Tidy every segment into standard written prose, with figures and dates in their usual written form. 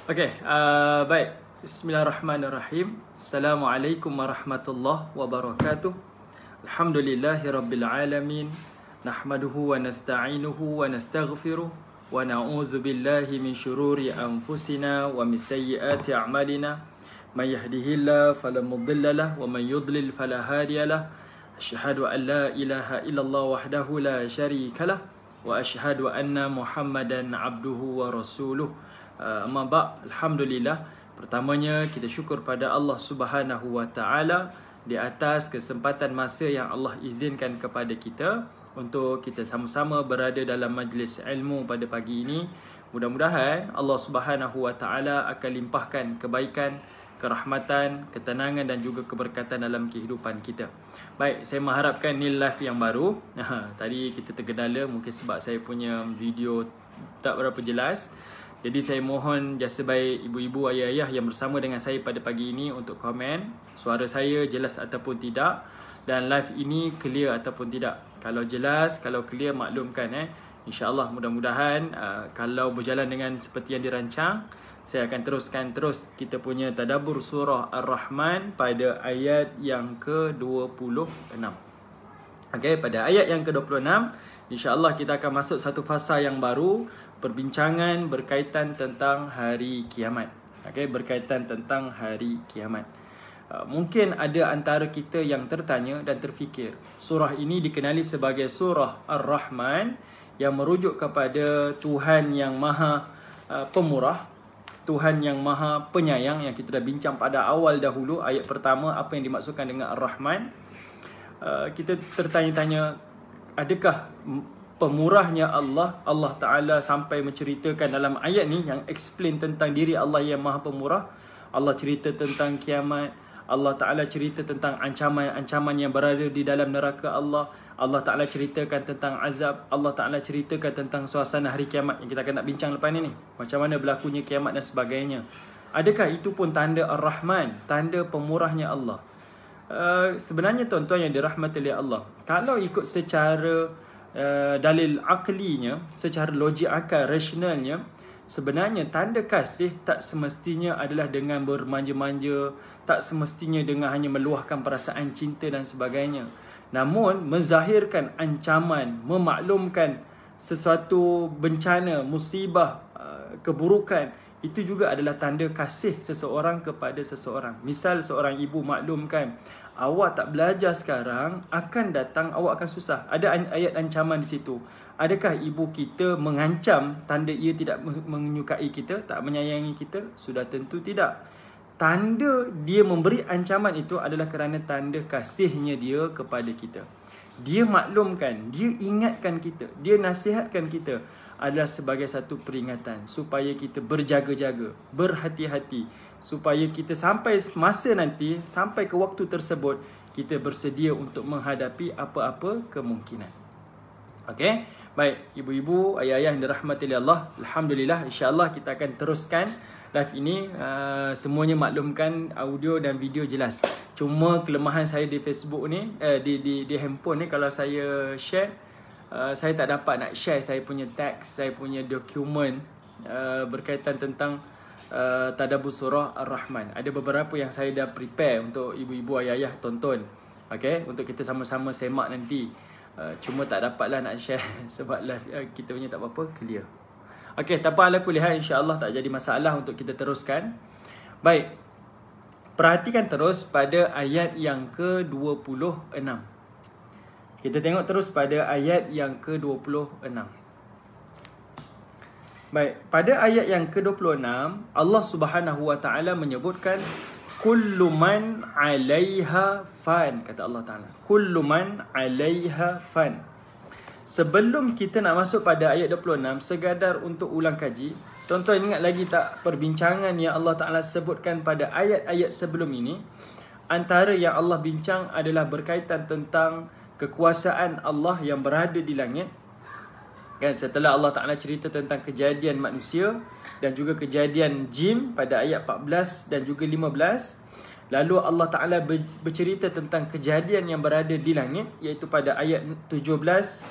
Baik. Bismillahirrahmanirrahim. Assalamualaikum warahmatullahi wabarakatuh. Alhamdulillahirabbil alamin. Nahmaduhu wa nasta'inuhu wa nastaghfiruh wa na'udzu billahi min syururi anfusina wa min sayyiati a'malina. May yahdihillahu fala mudilla lahu wa may yudlil fala hadiya lahu. Asyhadu an la ilaha illallah wahdahu la syarika lahu wa asyhadu anna Muhammadan abduhu wa rasuluh. Amma ba', alhamdulillah. Pertamanya kita syukur pada Allah Subhanahu wa taala di atas kesempatan masa yang Allah izinkan kepada kita untuk kita sama-sama berada dalam majlis ilmu pada pagi ini. Mudah-mudahan Allah Subhanahu wa taala akan limpahkan kebaikan, kerahmatan, ketenangan dan juga keberkatan dalam kehidupan kita. Baik, saya mengharapkan ni live yang baru. Tadi kita tergendala mungkin sebab saya punya video tak berapa jelas. Jadi saya mohon jasa baik ibu-ibu, ayah-ayah yang bersama dengan saya pada pagi ini untuk komen suara saya jelas ataupun tidak, dan live ini clear ataupun tidak. Kalau jelas, kalau clear, maklumkan InsyaAllah mudah-mudahan kalau berjalan dengan seperti yang dirancang, saya akan teruskan kita punya tadabbur surah Ar-Rahman pada ayat yang ke-26. Okey, pada ayat yang ke-26 insya-Allah kita akan masuk satu fasa yang baru, perbincangan berkaitan tentang hari kiamat. Okey, berkaitan tentang hari kiamat. Mungkin ada antara kita yang tertanya dan terfikir, surah ini dikenali sebagai surah Ar-Rahman yang merujuk kepada Tuhan yang Maha Pemurah, Tuhan yang Maha Penyayang, yang kita dah bincang pada awal dahulu ayat pertama apa yang dimaksudkan dengan Ar-Rahman. Kita tertanya-tanya, adakah pemurahnya Allah Ta'ala sampai menceritakan dalam ayat ni yang explain tentang diri Allah yang Maha Pemurah. Allah cerita tentang kiamat, Allah Ta'ala cerita tentang ancaman-ancaman yang berada di dalam neraka Allah. Allah Ta'ala ceritakan tentang azab, Allah Ta'ala ceritakan tentang suasana hari kiamat yang kita akan nak bincang lepas ni, macam mana berlakunya kiamat dan sebagainya. Adakah itu pun tanda Ar-Rahman, tanda pemurahnya Allah? Sebenarnya tuan-tuan yang dirahmati oleh Allah, kalau ikut secara dalil aklinya, secara logik akal, rasionalnya, sebenarnya tanda kasih tak semestinya adalah dengan bermanja-manja, tak semestinya dengan hanya meluahkan perasaan cinta dan sebagainya. Namun menzahirkan ancaman, memaklumkan sesuatu bencana, musibah, keburukan, itu juga adalah tanda kasih seseorang kepada seseorang. Misal seorang ibu maklumkan, awak tak belajar sekarang, akan datang awak akan susah. Ada ayat ancaman di situ. Adakah ibu kita mengancam tanda ia tidak menyukai kita, tak menyayangi kita? Sudah tentu tidak. Tanda dia memberi ancaman itu adalah kerana tanda kasihnya dia kepada kita. Dia maklumkan, dia ingatkan kita, dia nasihatkan kita, adalah sebagai satu peringatan supaya kita berjaga-jaga, berhati-hati, supaya kita sampai masa nanti, sampai ke waktu tersebut, kita bersedia untuk menghadapi apa-apa kemungkinan. Okey, baik ibu-ibu, ayah-ayah yang dirahmati oleh Allah, alhamdulillah, insya-Allah kita akan teruskan live ini. Semuanya maklumkan audio dan video jelas. Cuma kelemahan saya di Facebook ni, di handphone ni, kalau saya share, saya tak dapat nak share saya punya teks, saya punya dokumen berkaitan tentang tadabbur surah Ar-Rahman. Ada beberapa yang saya dah prepare untuk ibu-ibu, ayah-ayah tonton, okay, untuk kita sama-sama semak nanti. Cuma tak dapatlah nak share sebab live kita punya tak apa-apa clear. Okay, tak apa, ala kuliah, insya-Allah tak jadi masalah untuk kita teruskan. Baik, perhatikan terus pada ayat yang ke-26. Kita tengok terus pada ayat yang ke-26. Baik, pada ayat yang ke-26, Allah Subhanahu wa taala menyebutkan kullu man 'alaiha fan, kata Allah Taala. Kullu man 'alaiha fan. Sebelum kita nak masuk pada ayat 26, sekadar untuk ulang kaji, tuan-tuan ingat lagi tak perbincangan yang Allah Taala sebutkan pada ayat-ayat sebelum ini? Antara yang Allah bincang adalah berkaitan tentang kekuasaan Allah yang berada di langit. Kan, setelah Allah Ta'ala cerita tentang kejadian manusia dan juga kejadian jin pada ayat 14 dan juga 15, lalu Allah Ta'ala bercerita tentang kejadian yang berada di langit, iaitu pada ayat 17,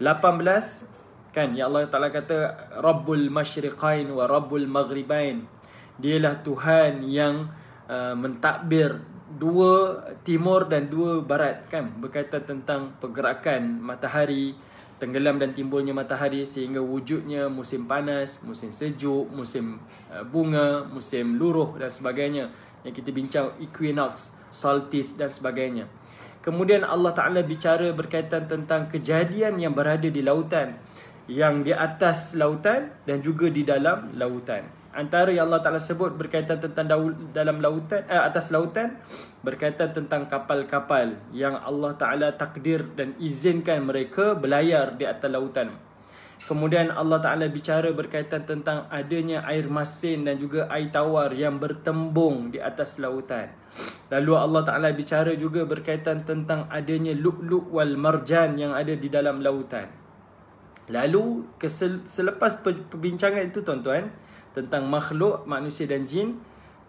18, kan, ya Allah Ta'ala kata Rabbul Masyriqain wa Rabbul Maghribain, Dialah Tuhan yang mentadbir dua timur dan dua barat, kan, berkaitan tentang pergerakan matahari, tenggelam dan timbulnya matahari, sehingga wujudnya musim panas, musim sejuk, musim bunga, musim luruh dan sebagainya, yang kita bincang equinox, solstice dan sebagainya. Kemudian Allah Ta'ala bicara berkaitan tentang kejadian yang berada di lautan, yang di atas lautan dan juga di dalam lautan. Antara yang Allah Ta'ala sebut berkaitan tentang dalam lautan, atas lautan, berkaitan tentang kapal-kapal yang Allah Ta'ala takdir dan izinkan mereka berlayar di atas lautan. Kemudian Allah Ta'ala bicara berkaitan tentang adanya air masin dan juga air tawar yang bertembung di atas lautan. Lalu Allah Ta'ala bicara juga berkaitan tentang adanya lu'lu' wal marjan yang ada di dalam lautan. Lalu selepas perbincangan itu tuan-tuan, tentang makhluk manusia dan jin,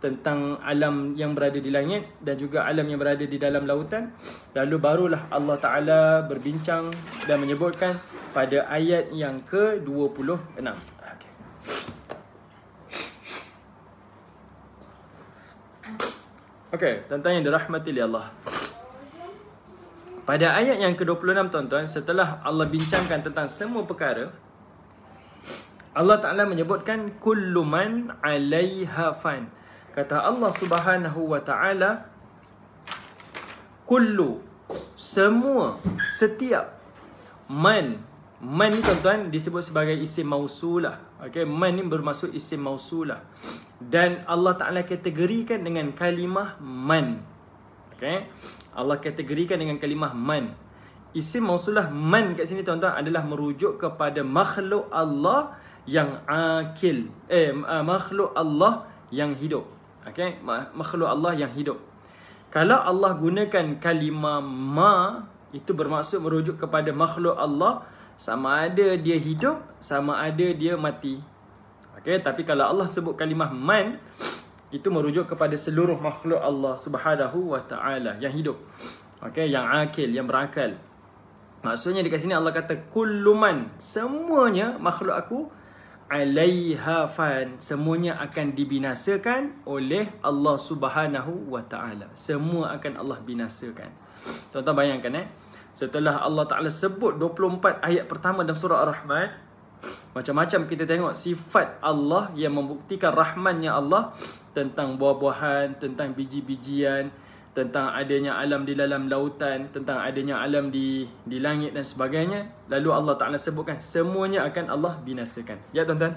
tentang alam yang berada di langit dan juga alam yang berada di dalam lautan, lalu barulah Allah Ta'ala berbincang dan menyebutkan pada ayat yang ke-26. Okey, tuan-tuan yang dirahmati oleh Allah, pada ayat yang ke-26 tuan-tuan, setelah Allah bincangkan tentang semua perkara, Allah Ta'ala menyebutkan kullu man 'alaiha fan. Kata Allah Subhanahu wa Ta'ala, kullu, semua, setiap, man ni tuan-tuan disebut sebagai isim mausulah. Okay, man ni bermaksud isim mausulah, dan Allah Ta'ala kategorikan dengan kalimah man. Okay, Allah kategorikan dengan kalimah man. Isim mausulah man kat sini tuan-tuan adalah merujuk kepada makhluk Allah yang akil, makhluk Allah yang hidup. Okay, makhluk Allah yang hidup. Kalau Allah gunakan kalimah ma, itu bermaksud merujuk kepada makhluk Allah, sama ada dia hidup, sama ada dia mati. Okay, tapi kalau Allah sebut kalimah man, itu merujuk kepada seluruh makhluk Allah Subhanahu wa Ta'ala yang hidup. Okay, yang akil, yang berakal. Maksudnya dekat sini Allah kata kullu man, semuanya makhluk aku, 'alaiha fan, semuanya akan dibinasakan oleh Allah Subhanahu wa Ta'ala. Semua akan Allah binasakan. Tuan-tuan bayangkan, setelah Allah Ta'ala sebut 24 ayat pertama dalam surah Ar-Rahman, macam-macam kita tengok sifat Allah yang membuktikan rahmannya Allah, tentang buah-buahan, tentang biji-bijian, tentang adanya alam di dalam lautan, tentang adanya alam di langit dan sebagainya. Lalu Allah Ta'ala sebutkan semuanya akan Allah binasakan. Ya tuan-tuan.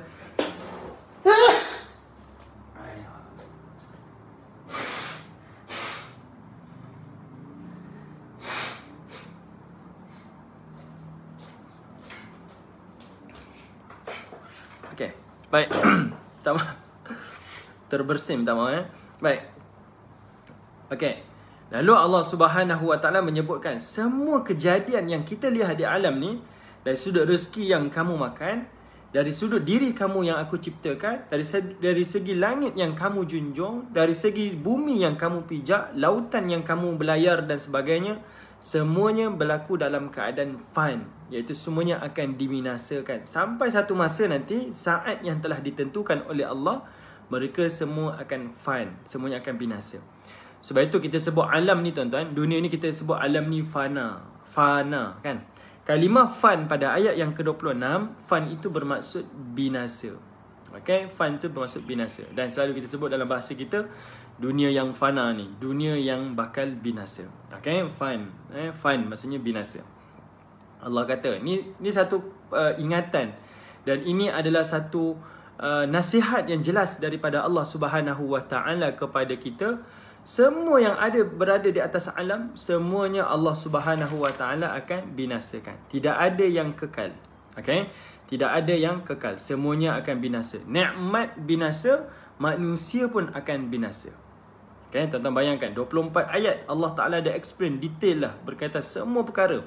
Okey, baik. Tak maaf. Terbersim, tak maaf. Baik. Okey. Lalu Allah Subhanahu wa Ta'ala menyebutkan semua kejadian yang kita lihat di alam ni, dari sudut rezeki yang kamu makan, dari sudut diri kamu yang aku ciptakan, dari segi langit yang kamu junjung, dari segi bumi yang kamu pijak, lautan yang kamu berlayar dan sebagainya, semuanya berlaku dalam keadaan fan, iaitu semuanya akan dibinasakan. Sampai satu masa nanti, saat yang telah ditentukan oleh Allah, mereka semua akan fan, semuanya akan binasa. Sebab itu kita sebut alam ni tuan-tuan, dunia ni kita sebut alam ni fana. Fana, kan? Kalimah fan pada ayat yang ke-26, fan itu bermaksud binasa. Okay? Fan itu bermaksud binasa. Dan selalu kita sebut dalam bahasa kita, dunia yang fana ni, dunia yang bakal binasa. Okay? Fan. Fan maksudnya binasa. Allah kata, ni satu ingatan. Dan ini adalah satu nasihat yang jelas daripada Allah Subhanahu wa Ta'ala kepada kita. Semua yang ada berada di atas alam, semuanya Allah Subhanahu wa Ta'ala akan binasakan. Tidak ada yang kekal. Okay? Tidak ada yang kekal. Semuanya akan binasa. Nikmat binasa, manusia pun akan binasa. Okay? Tuan-tuan bayangkan, 24 ayat Allah Ta'ala dah explain detail lah berkaitan semua perkara.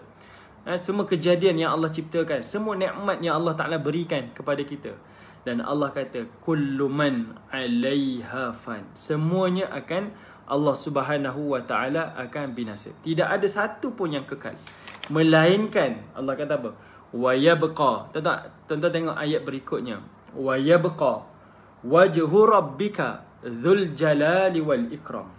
Semua kejadian yang Allah ciptakan, semua nikmat yang Allah Ta'ala berikan kepada kita. Dan Allah kata, kullu man 'alaiha fan. Semuanya akan Allah Subhanahu wa Ta'ala akan binasa. Tidak ada satu pun yang kekal. Melainkan, Allah kata apa? Wa yabqa. Tuan-tuan tengok ayat berikutnya. Wa yabqa wajhu rabbika Dzul Jalali wal Ikram.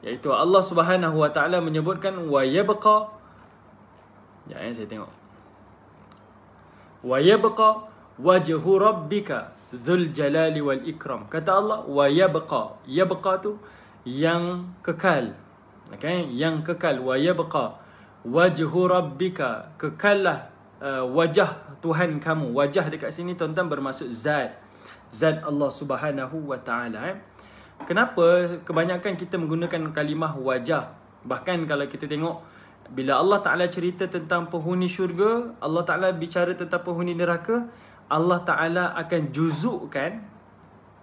Iaitu Allah Subhanahu wa taala menyebutkan wa yabqa. Saya tengok. Wa yabqa wajhu rabbika dzul jalali wal ikram. Kata Allah wa yabqa. Yabqa tu yang kekal. Okey, yang kekal. Wa yabqa wajhu rabbika. Kekallah wajah Tuhan kamu. Wajah dekat sini tuan-tuan bermaksud zat. Zat Allah Subhanahu wa taala. Kenapa kebanyakan kita menggunakan kalimah wajah? Bahkan kalau kita tengok bila Allah Ta'ala cerita tentang penghuni syurga, Allah Ta'ala bicara tentang penghuni neraka, Allah Ta'ala akan juzukkan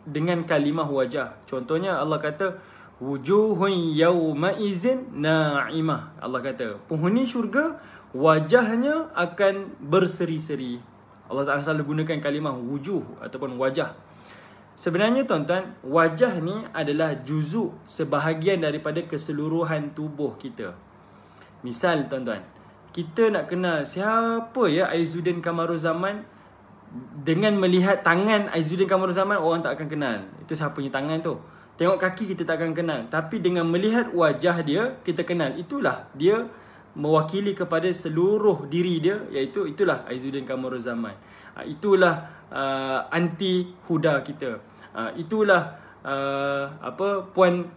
dengan kalimah wajah. Contohnya Allah kata wujuhun yawma izin na'imah. Allah kata penghuni syurga wajahnya akan berseri-seri. Allah Ta'ala selalu gunakan kalimah wujuh ataupun wajah. Sebenarnya tuan-tuan, wajah ni adalah juzuk sebahagian daripada keseluruhan tubuh kita. Misal tuan-tuan, kita nak kenal siapa ya Aizuddin Kamaruzaman, dengan melihat tangan Aizuddin Kamaruzaman orang tak akan kenal. Itu siapa punya tangan tu. Tengok kaki kita tak akan kenal. Tapi dengan melihat wajah dia, kita kenal. Itulah dia mewakili kepada seluruh diri dia, iaitu itulah Aizuddin Kamaruzaman. Itulah anti Huda kita. Itulah Puan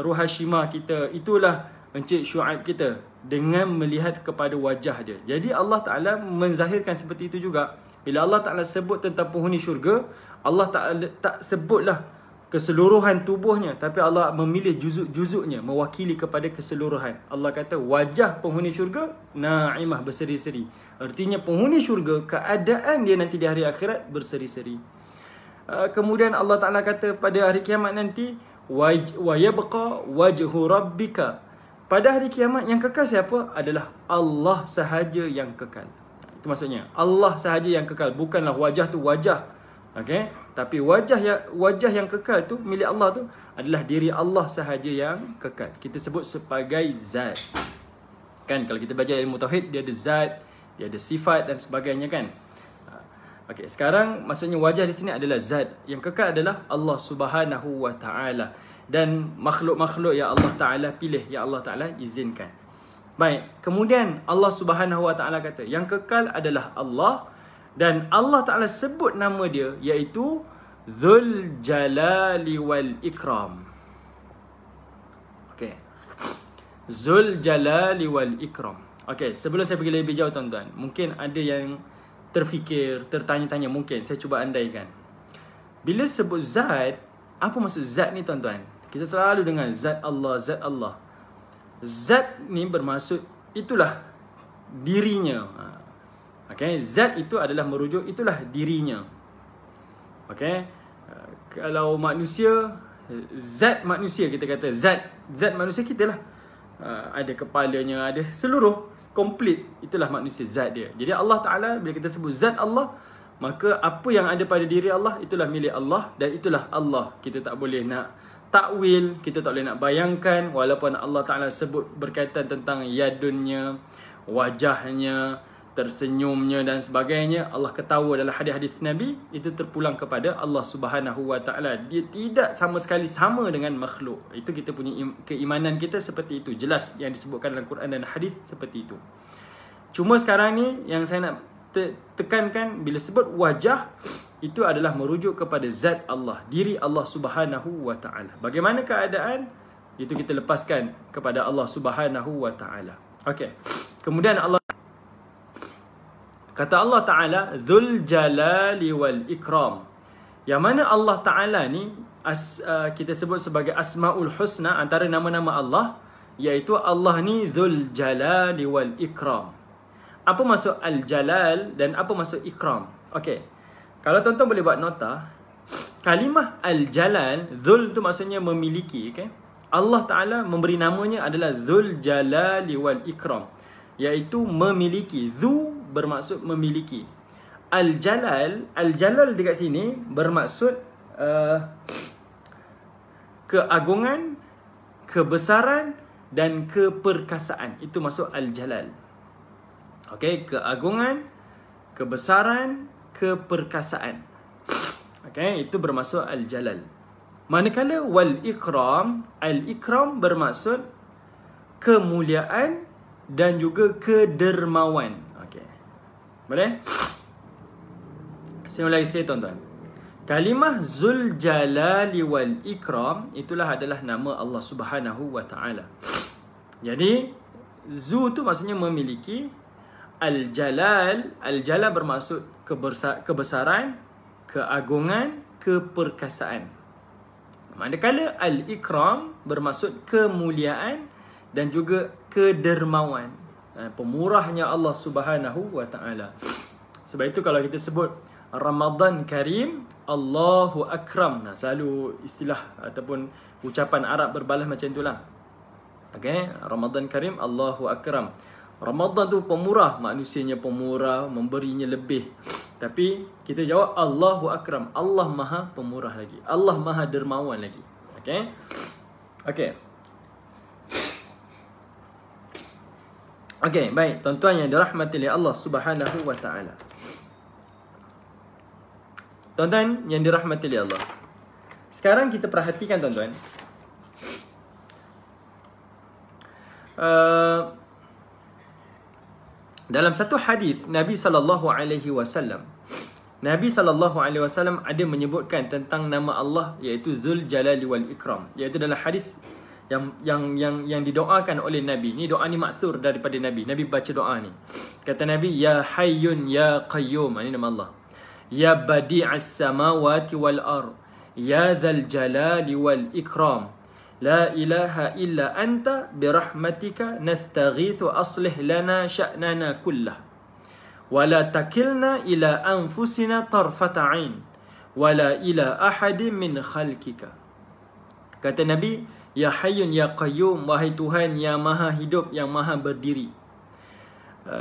Ruhashima kita. Itulah Encik Syuaib kita, dengan melihat kepada wajah dia. Jadi Allah Ta'ala menzahirkan seperti itu juga. Bila Allah Ta'ala sebut tentang penghuni syurga, Allah Ta'ala tak sebutlah keseluruhan tubuhnya, tapi Allah memilih juzuk-juzuknya, mewakili kepada keseluruhan. Allah kata wajah penghuni syurga na'imah, berseri-seri. Artinya penghuni syurga, keadaan dia nanti di hari akhirat berseri-seri. Kemudian Allah Ta'ala kata pada hari kiamat nanti wa yabqa wajhu rabbika. Pada hari kiamat yang kekal siapa? Adalah Allah sahaja yang kekal. Itu maksudnya Allah sahaja yang kekal, bukanlah wajah tu wajah. Okey, tapi wajah yang kekal tu milik Allah tu adalah diri Allah sahaja yang kekal. Kita sebut sebagai zat. Kan kalau kita belajar ilmu tauhid, dia ada zat, dia ada sifat dan sebagainya kan. Okey, sekarang maksudnya wajah di sini adalah zat. Yang kekal adalah Allah Subhanahu wa taala dan makhluk-makhluk yang Allah Ta'ala pilih, yang Allah Ta'ala izinkan. Baik, kemudian Allah Subhanahu wa taala kata yang kekal adalah Allah, dan Allah Ta'ala sebut nama dia iaitu Dzul Jalali wal Ikram. Okey, Dzul Jalali wal Ikram. Okey, sebelum saya pergi lebih jauh tuan-tuan, mungkin ada yang terfikir, tertanya-tanya, mungkin saya cuba andaikan. Bila sebut zat, apa maksud zat ni tuan-tuan? Kita selalu dengar zat Allah, zat Allah. Zat ni bermaksud itulah dirinya. Okay, zat itu adalah merujuk itulah dirinya. Okay, kalau manusia, zat manusia kita kata zat manusia kita lah. Ada kepalanya, ada seluruh komplit, itulah manusia, zat dia. Jadi Allah Ta'ala bila kita sebut zat Allah, maka apa yang ada pada diri Allah itulah milik Allah, dan itulah Allah. Kita tak boleh nak takwil, kita tak boleh nak bayangkan. Walaupun Allah Ta'ala sebut berkaitan tentang yadunnya, wajahnya, tersenyumnya dan sebagainya, Allah ketawa dalam hadis-hadis Nabi, itu terpulang kepada Allah Subhanahu wa taala. Dia tidak sama sekali sama dengan makhluk. Itu kita punya keimanan kita seperti itu. Jelas yang disebutkan dalam Quran dan hadis seperti itu. Cuma sekarang ni yang saya nak tekankan, bila sebut wajah, itu adalah merujuk kepada zat Allah, diri Allah Subhanahu wa taala. Bagaimana keadaan, itu kita lepaskan kepada Allah Subhanahu wa taala. Okey. Kemudian Allah kata Allah Ta'ala Dzul Jalali wal Ikram. Yang mana Allah Ta'ala ni kita sebut sebagai Asmaul Husna, antara nama-nama Allah, iaitu Allah ni Dzul Jalali wal Ikram. Apa maksud Al-Jalal dan apa maksud Ikram? Okey, kalau tuan-tuan boleh buat nota, kalimah Al-Jalal, Dzul tu maksudnya memiliki. Okay? Allah Ta'ala memberi namanya adalah Dzul Jalali wal Ikram, iaitu memiliki. Dzu bermaksud memiliki. Al-Jalal, Al-Jalal dekat sini bermaksud keagungan, kebesaran dan keperkasaan. Itu maksud Al-Jalal. Okey, keagungan, kebesaran, keperkasaan. Okay, itu bermaksud al-jalal. Manakala wal ikram, al-ikram bermaksud kemuliaan dan juga kedermawan. Okay, boleh? Saya ulangi sekali tuan-tuan. Kalimah Zul Jalali wal Ikram itulah adalah nama Allah Subhanahu wa taala. Jadi Zu tu maksudnya memiliki, Al-Jalal, Al-Jalal bermaksud kebesaran, keagungan, keperkasaan. Manakala Al-Ikram bermaksud kemuliaan dan juga kedermawan. Pemurahnya Allah Subhanahu wa taala. Sebab itu kalau kita sebut Ramadan Karim, Allahu Akram. Selalu istilah ataupun ucapan Arab berbalas macam itulah. Okay, Ramadan Karim, Allahu Akram. Ramadan tu pemurah, manusianya pemurah, memberinya lebih. Tapi kita jawab Allahu Akram. Allah Maha Pemurah lagi. Allah Maha Dermawan lagi. Okay. Okay. Okay, baik. Tuan-tuan yang dirahmati oleh Allah Subhanahu wa taala. Tuan-tuan yang dirahmati oleh Allah. Sekarang kita perhatikan tuan-tuan. Dalam satu hadis Nabi sallallahu alaihi wasallam ada menyebutkan tentang nama Allah iaitu Zul Jalali wal Ikram, iaitu dalam hadis yang didoakan oleh Nabi. Ni doa ni maksur daripada Nabi. Nabi baca doa ni. Kata Nabi, ya Hayyun ya Qayyum. Ini nama Allah. Ya Badi'as samawati wal ard, ya Dzal Jalali wal Ikram, la ilaha illa anta birahmatika nastaghithu aslih lana sya'nana kullah wa la takilna ila anfusina tarfata 'ain wa la ila ahadin min khalqika. Kata Nabi, ya Hayyun ya Qayyum, wahai Tuhan yang maha hidup, yang maha berdiri.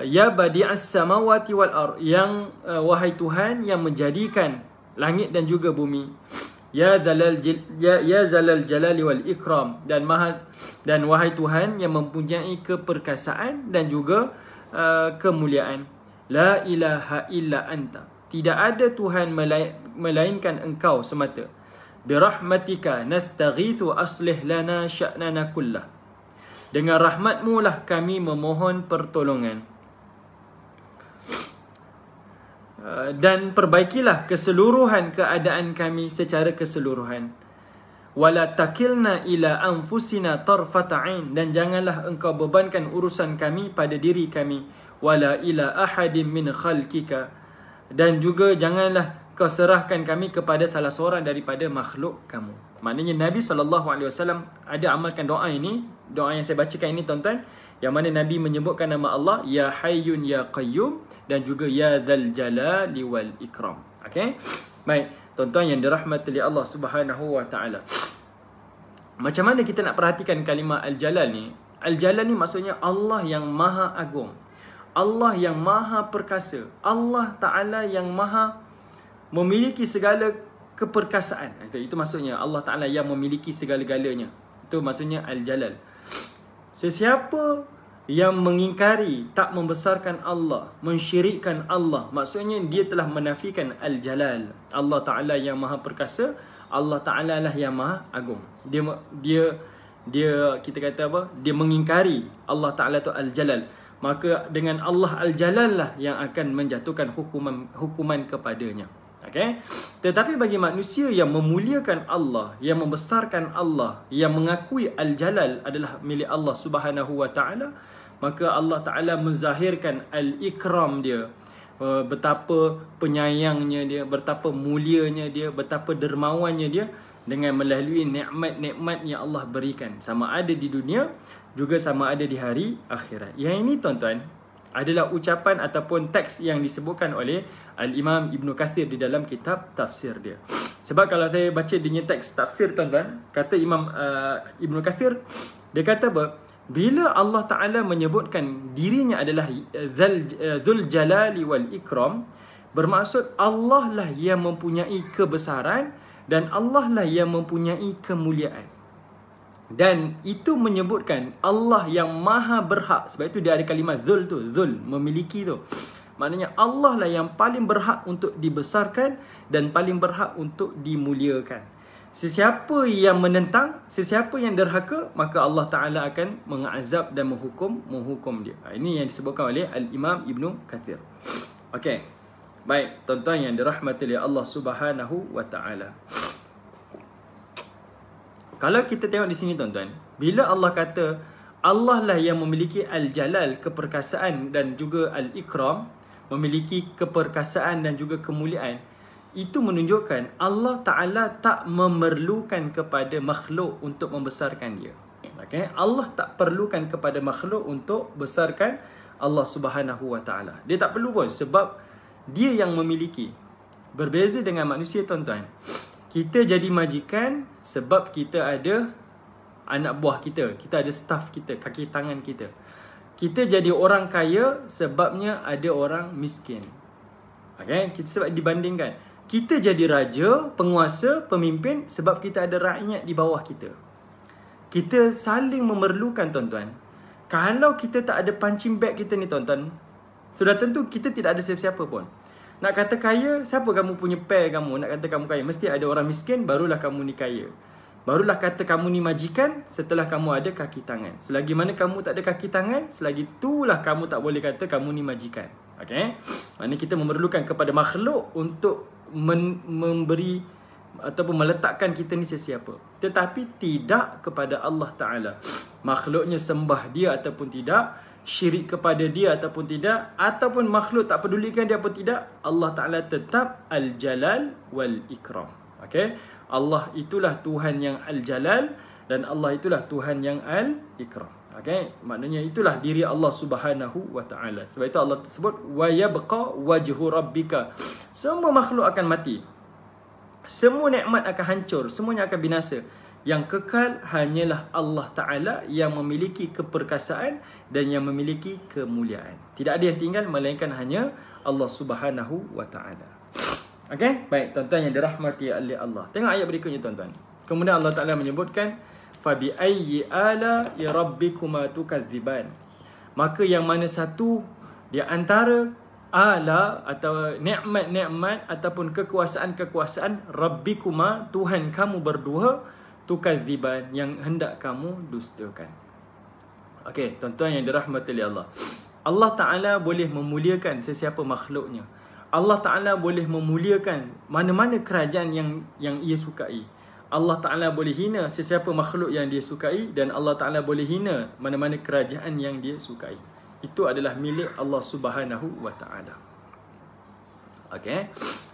Ya Badi'as samawati wal ard, yang wahai Tuhan yang menjadikan langit dan juga bumi. Ya Zalal Jalali wal Ikram, dan wahai Tuhan yang mempunyai keperkasaan dan juga kemuliaan. La ilaha illa anta, tidak ada Tuhan melainkan engkau semata. Birahmatika nastaghithu aslih lana sya'nana kullah, dengan rahmatmu lah kami memohon pertolongan. Dan perbaikilah keseluruhan keadaan kami secara keseluruhan. Wala takilna ila anfusina tarfata 'ain, dan janganlah engkau bebankan urusan kami pada diri kami. Wala ila ahadin min khalqika, dan juga janganlah kau serahkan kami kepada salah seorang daripada makhluk kamu. Maknanya Nabi SAW ada amalkan doa ini, doa yang saya bacakan ini tuan-tuan, yang mana Nabi menyebutkan nama Allah, ya Hayyun ya Qayyum, dan juga ya Dzal Jalali wal Ikram. Okay? Baik, tuan-tuan yang dirahmati oleh Allah Subhanahu wa taala. Macam mana kita nak perhatikan kalimah Al-Jalal ni? Al-Jalal ni maksudnya Allah yang maha agung, Allah yang maha perkasa, Allah Ta'ala yang maha memiliki segala keperkasaan. Itu maksudnya Allah Ta'ala yang memiliki segala-galanya. Itu maksudnya Al-Jalal. Sesiapa yang mengingkari, tak membesarkan Allah, mensyirikkan Allah, maksudnya dia telah menafikan Al-Jalal. Allah Ta'ala yang maha perkasa, Allah Ta'ala lah yang maha agung. Dia kita kata apa? Dia mengingkari Allah Ta'ala tu Al-Jalal. Maka dengan Allah Al-Jalal lah yang akan menjatuhkan hukuman kepadanya. Okay? Tetapi bagi manusia yang memuliakan Allah, yang membesarkan Allah, yang mengakui Al-Jalal adalah milik Allah Subhanahu wa taala, maka Allah Ta'ala menzahirkan Al-Ikram dia, betapa penyayangnya dia, betapa mulianya dia, betapa dermawannya dia, dengan melalui nikmat-nikmat yang Allah berikan, sama ada di dunia juga sama ada di hari akhirat. Yang ini tuan-tuan adalah ucapan ataupun teks yang disebutkan oleh Al-Imam Ibn Kathir di dalam kitab tafsir dia. Sebab kalau saya baca dengan teks tafsir tuan-tuan, kata Imam Ibn Kathir, dia kata apa? Bila Allah Ta'ala menyebutkan dirinya adalah Dzul Jalali wal Ikram, bermaksud Allah lah yang mempunyai kebesaran dan Allah lah yang mempunyai kemuliaan. Dan itu menyebutkan Allah yang maha berhak. Sebab itu dia ada kalimah Dzul tu, Dzul, memiliki tu. Maknanya Allah lah yang paling berhak untuk dibesarkan dan paling berhak untuk dimuliakan. Sesiapa yang menentang, sesiapa yang derhaka, maka Allah Ta'ala akan mengazab dan menghukum dia. Ini yang disebutkan oleh Al-Imam Ibn Kathir. Okey. Baik, tuan-tuan yang dirahmati oleh Allah Subhanahu wa Ta'ala. Kalau kita tengok di sini tuan-tuan, bila Allah kata Allah lah yang memiliki Al-Jalal, keperkasaan dan juga Al-Ikram, memiliki keperkasaan dan juga kemuliaan, itu menunjukkan Allah Ta'ala tak memerlukan kepada makhluk untuk membesarkan dia. Okay? Allah tak perlukan kepada makhluk untuk besarkan Allah Subhanahu wa Ta'ala. Dia tak perlu pun, sebab dia yang memiliki. Berbeza dengan manusia tuan-tuan. Kita jadi majikan sebab kita ada anak buah kita. Kita ada staff kita, kaki tangan kita. Kita jadi orang kaya sebabnya ada orang miskin. Okay? Kita sebab dibandingkan. Kita jadi raja, penguasa, pemimpin sebab kita ada rakyat di bawah kita. Kita saling memerlukan tuan-tuan. Kalau kita tak ada punching bag kita ni tuan-tuan, sudah tentu kita tidak ada siapa-siapa pun. Nak kata kaya, siapa kamu punya pair kamu? Nak kata kamu kaya, mesti ada orang miskin, barulah kamu ni kaya. Barulah kata kamu ni majikan setelah kamu ada kaki tangan. Selagi mana kamu tak ada kaki tangan, selagi itulah kamu tak boleh kata kamu ni majikan. Okay? Maknanya kita memerlukan kepada makhluk untuk memberi ataupun meletakkan kita ni sesiapa. Tetapi tidak kepada Allah Ta'ala. Makhluknya sembah dia ataupun tidak, syirik kepada dia ataupun tidak, ataupun makhluk tak pedulikan dia ataupun tidak, Allah Ta'ala tetap Al-Jalal wal-Ikram. Okay? Allah itulah Tuhan yang Al-Jalal dan Allah itulah Tuhan yang Al-Ikram. Okay? Maknanya itulah diri Allah Subhanahu wa Ta'ala. Sebab itu Allah tersebut wa yabqa wajhu rabbika. Semua makhluk akan mati. Semua nikmat akan hancur, semuanya akan binasa. Yang kekal hanyalah Allah Ta'ala yang memiliki keperkasaan dan yang memiliki kemuliaan. Tidak ada yang tinggal melainkan hanya Allah Subhanahu wa Ta'ala. Okay? Baik, tuan-tuan yang dirahmati oleh Allah. Tengok ayat berikutnya tuan-tuan. Kemudian Allah Ta'ala menyebutkan fabi ayyi ala rabbikuma tukadziban. Maka yang mana satu di antara ala atau nikmat-nikmat ataupun kekuasaan-kekuasaan rabbikuma, Tuhan kamu berdua, tukadziban, yang hendak kamu dustakan. Okey, tuan-tuan yang dirahmati oleh Allah. Allah Ta'ala boleh memuliakan sesiapa makhluknya. Allah Ta'ala boleh memuliakan mana-mana kerajaan yang ia sukai. Allah Ta'ala boleh hina sesiapa makhluk yang dia sukai. Dan Allah Ta'ala boleh hina mana-mana kerajaan yang dia sukai. Itu adalah milik Allah Subhanahu wa Ta'ala. Okey.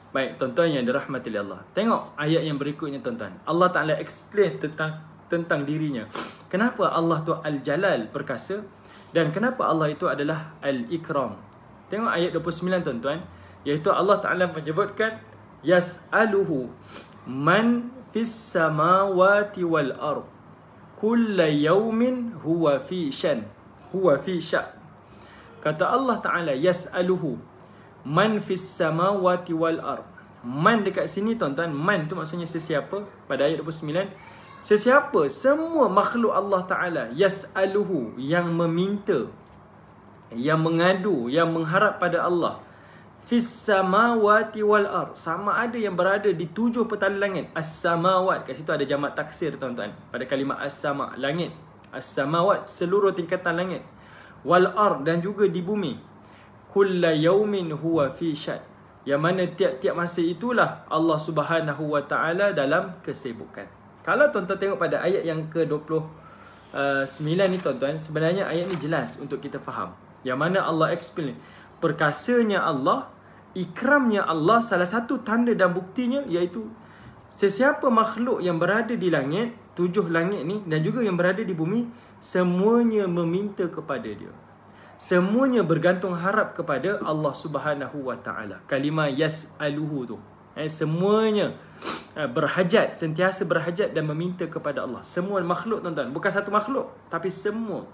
Baik, tuan-tuan yang dirahmati oleh Allah. Tengok ayat yang berikutnya tuan-tuan. Allah Ta'ala explain tentang dirinya. Kenapa Allah tu Al-Jalal, perkasa, dan kenapa Allah itu adalah Al-Ikram. Tengok ayat 29 tuan-tuan. Iaitu Allah Ta'ala menyebutkan yas'aluhu man fis samawati wal ard kulla yawmin huwa fi shan. Huwa fi sya'. Kata Allah Ta'ala yas'aluhu man fis samawati wal ard. Man dekat sini tuan-tuan, man tu maksudnya sesiapa. Pada ayat 29, sesiapa, semua makhluk Allah Ta'ala, yas'aluhu, yang meminta, yang mengadu, yang mengharap pada Allah, fis samawati wal ard, sama ada yang berada di 7 petala langit. As-samawat, kat situ ada jamak taksir tuan-tuan pada kalimah as-sama, langit. As-samawat, seluruh tingkatan langit. Wal ard, dan juga di bumi. Kulla yaumin huwa fi syan, yang mana tiap-tiap masa itulah Allah Subhanahu wa Ta'ala dalam kesibukan. Kalau tuan-tuan tengok pada ayat yang ke-29 ni tuan-tuan, sebenarnya ayat ni jelas untuk kita faham. Yang mana Allah explain perkasanya Allah, ikramnya Allah. Salah satu tanda dan buktinya iaitu sesiapa makhluk yang berada di langit, 7 langit ni, dan juga yang berada di bumi, semuanya meminta kepada dia. Semuanya bergantung harap kepada Allah Subhanahu wa Ta'ala. Kalimah yas'aluhu tu, semuanya berhajat, sentiasa berhajat dan meminta kepada Allah. Semua makhluk tuan-tuan, bukan satu makhluk, tapi semua.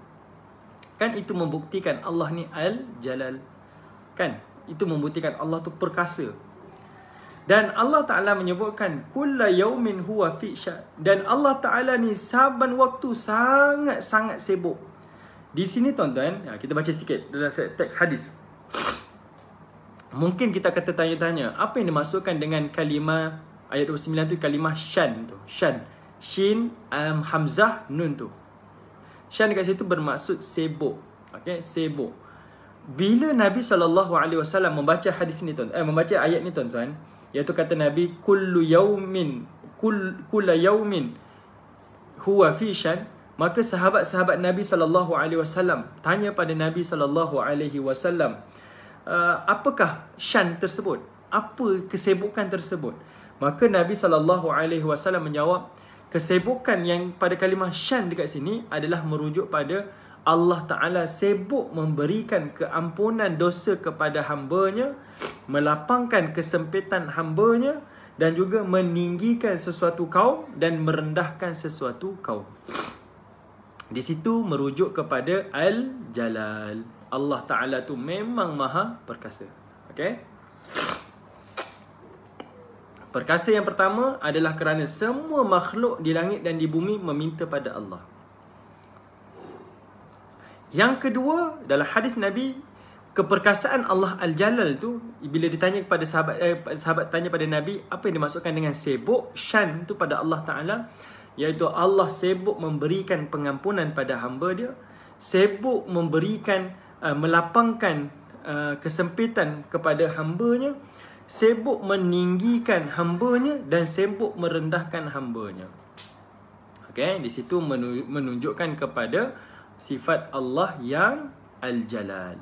Kan itu membuktikan Allah ni Al-Jalal. Kan itu membuktikan Allah tu perkasa. Dan Allah Ta'ala menyebutkan kulla yaumin huwa fi syan. Dan Allah Ta'ala ni saban waktu sangat-sangat sibuk. Di sini tuan-tuan, kita baca sikit dalam teks hadis. mungkin kita kata tanya-tanya, apa yang dimaksudkan dengan kalimah ayat 29 tu, kalimah syan tu. Syan, shin, hamzah, nun tu. Syan dekat situ bermaksud sibuk. Okey, sibuk. Bila Nabi SAW membaca hadis ni tuan, membaca ayat ni tuan-tuan, iaitu kata Nabi kullu yaumin huwa fi syan, maka sahabat-sahabat Nabi SAW tanya pada Nabi SAW, apakah syan tersebut? Apa kesibukan tersebut? Maka Nabi SAW menjawab, kesibukan yang pada kalimah syan dekat sini adalah merujuk pada Allah Ta'ala sibuk memberikan keampunan dosa kepada hambanya, melapangkan kesempitan hambanya, dan juga meninggikan sesuatu kaum dan merendahkan sesuatu kaum. Di situ merujuk kepada Al-Jalal. Allah Ta'ala tu memang maha perkasa. Okey? Perkasa yang pertama adalah kerana semua makhluk di langit dan di bumi meminta pada Allah. Yang kedua, dalam hadis Nabi, keperkasaan Allah Al-Jalal tu, bila ditanya kepada sahabat tanya pada Nabi, apa yang dimaksudkan dengan sibuk? Syan tu pada Allah Ta'ala, iaitu Allah sibuk memberikan pengampunan pada hamba dia, sibuk memberikan, melapangkan kesempitan kepada hambanya, sibuk meninggikan hambanya, dan sibuk merendahkan hambanya. Okay, di situ menunjukkan kepada sifat Allah yang Al-Jalal.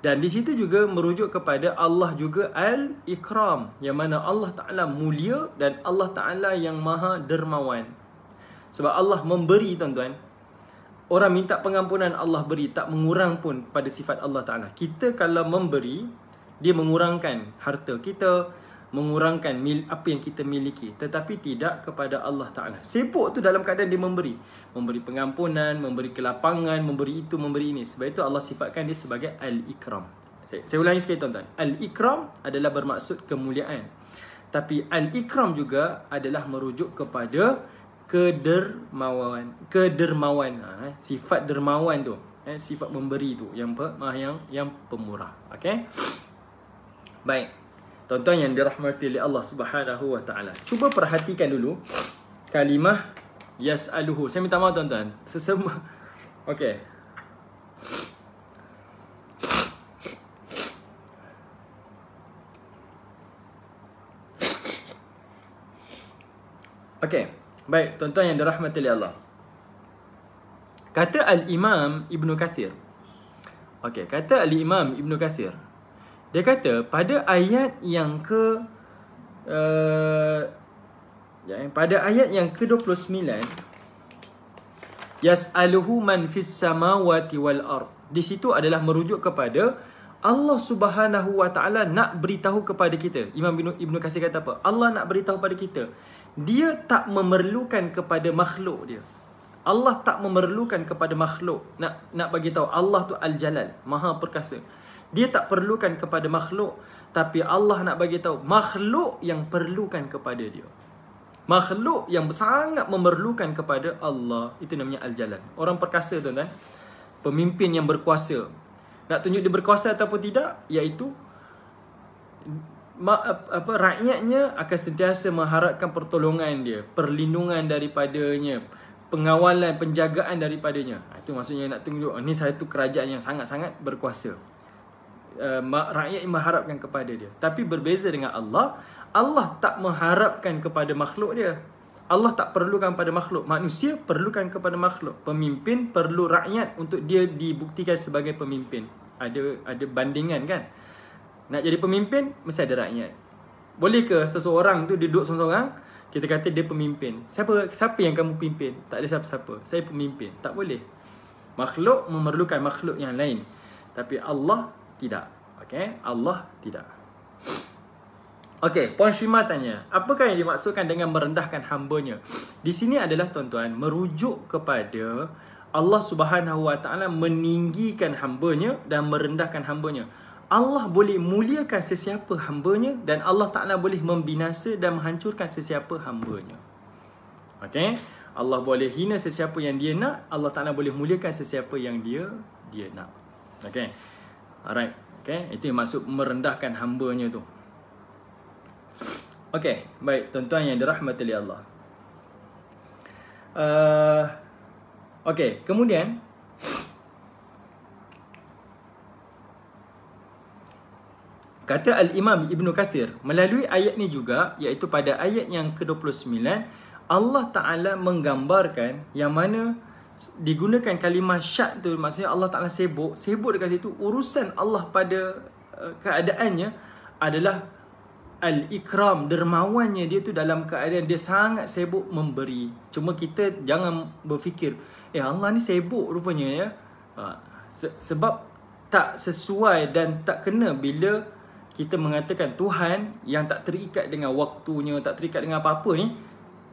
Dan di situ juga merujuk kepada Allah juga Al-Ikram, yang mana Allah Ta'ala mulia dan Allah Ta'ala yang maha dermawan. Sebab Allah memberi tuan-tuan. Orang minta pengampunan, Allah beri, tak mengurang pun pada sifat Allah Ta'ala. Kita kalau memberi, dia mengurangkan harta kita, mengurangkan apa yang kita miliki. Tetapi tidak kepada Allah Ta'ala. Sibuk tu dalam keadaan dia memberi. Memberi pengampunan, memberi kelapangan, memberi itu, memberi ini. Sebab itu Allah sifatkan dia sebagai Al-Ikram. Saya ulangi sekali tuan-tuan. Al-Ikram adalah bermaksud kemuliaan. Tapi Al-Ikram juga adalah merujuk kepada kedermawan. Sifat dermawan tu. Sifat memberi tu. Yang pemurah. Okay? Baik. Tuan-tuan yang dirahmati oleh Allah Subhanahu wa Ta'ala, cuba perhatikan dulu kalimah yas'aluhu. Saya minta maaf tuan-tuan, sesama. Okey. Okey. Baik, tuan-tuan yang dirahmati oleh Allah. Kata Al-Imam Ibn Kathir. Okey, kata Al-Imam Ibn Kathir. Dia kata pada ayat yang pada ayat yang ke-29, yas'aluhu man fis samawati wal ard. Di situ adalah merujuk kepada Allah Subhanahu wa Ta'ala nak beritahu kepada kita. Imam Ibn Katsir kata apa? Allah nak beritahu pada kita. Dia tak memerlukan kepada makhluk dia. Allah tak memerlukan kepada makhluk. Nak bagi tahu Allah tu Al-Jalal, maha perkasa. Dia tak perlukan kepada makhluk, tapi Allah nak bagi tahu makhluk yang perlukan kepada dia. Makhluk yang sangat memerlukan kepada Allah. Itu namanya Al-Jalal. Orang perkasa tuan-tuan. Pemimpin yang berkuasa. Nak tunjuk dia berkuasa ataupun tidak, iaitu rakyatnya akan sentiasa mengharapkan pertolongan dia, perlindungan daripadanya, pengawalan, penjagaan daripadanya. Itu maksudnya nak tunjuk ni satu kerajaan yang sangat-sangat berkuasa. Rakyat yang mengharapkan kepada dia. Tapi berbeza dengan Allah, Allah tak mengharapkan kepada makhluk dia. Allah tak perlukan pada makhluk. Manusia perlukan kepada makhluk. Pemimpin perlu rakyat untuk dia dibuktikan sebagai pemimpin. Ada bandingan kan? Nak jadi pemimpin mesti ada rakyat. Boleh ke seseorang tu dia duduk seorang-seorang, kita kata dia pemimpin? Siapa yang kamu pimpin? Tak ada siapa-siapa. Saya pemimpin. Tak boleh. Makhluk memerlukan makhluk yang lain. Tapi Allah tidak. Okey, Allah tidak. Okey, Puan Syima tanya, apakah yang dimaksudkan dengan merendahkan hambanya? Di sini adalah tuan-tuan merujuk kepada Allah Subhanahu wa Ta'ala meninggikan hambanya dan merendahkan hambanya. Allah boleh muliakan sesiapa hambanya dan Allah Ta'ala boleh membinasa dan menghancurkan sesiapa hambanya. Okey, Allah boleh hina sesiapa yang dia nak, Allah Ta'ala boleh muliakan sesiapa yang dia nak. Okey. Alright. Okey, itu yang maksud merendahkan hamba-Nya tu. Okey, baik tuan-tuan yang dirahmati oleh Allah. Okey, kemudian kata Al-Imam Ibn Kathir melalui ayat ni juga, iaitu pada ayat yang ke-29, Allah Ta'ala menggambarkan yang mana digunakan kalimah syak tu, maksudnya Allah Ta'ala sibuk dekat situ. Urusan Allah pada keadaannya adalah al-ikram, dermawannya dia tu dalam keadaan dia sangat sibuk memberi. Cuma kita jangan berfikir, Allah ni sibuk rupanya ya. Sebab tak sesuai dan tak kena bila kita mengatakan Tuhan yang tak terikat dengan waktunya, tak terikat dengan apa-apa ni,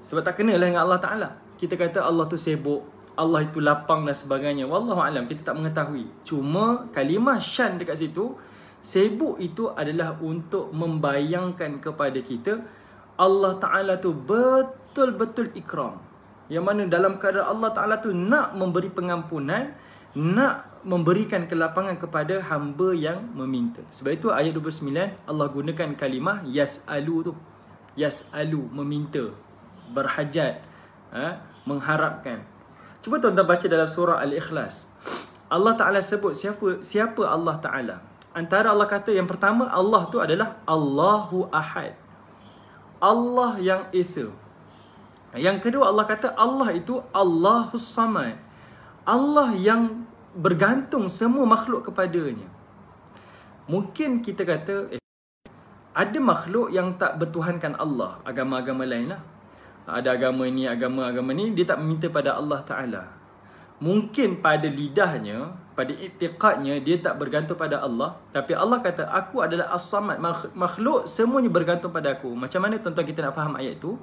sebab tak kenalah dengan Allah Ta'ala. Kita kata Allah tu sibuk, Allah itu lapang dan sebagainya. Wallahualam, kita tak mengetahui. Cuma kalimah syan dekat situ, sibuk itu adalah untuk membayangkan kepada kita Allah Ta'ala tu betul-betul ikram. Yang mana dalam keadaan Allah Ta'ala tu nak memberi pengampunan, nak memberikan kelapangan kepada hamba yang meminta. Sebab itu ayat 29 Allah gunakan kalimah yas'alu tu. Yas'alu, meminta, berhajat, mengharapkan. Cuba tuan-tuan baca dalam surah Al-Ikhlas. Allah Ta'ala sebut siapa Allah Ta'ala. Antara Allah kata yang pertama, Allah tu adalah Allahu Ahad, Allah yang Esa. Yang kedua Allah kata Allah itu Allahus Samad, Allah yang bergantung semua makhluk kepadanya. Mungkin kita kata ada makhluk yang tak bertuhankan Allah, agama-agama lain lah. Ada agama ni, agama ni, dia tak meminta pada Allah Ta'ala. Mungkin pada lidahnya, pada i'tiqadnya dia tak bergantung pada Allah, tapi Allah kata aku adalah As-Samad, makhluk semuanya bergantung pada aku. Macam mana tuan-tuan kita nak faham ayat tu?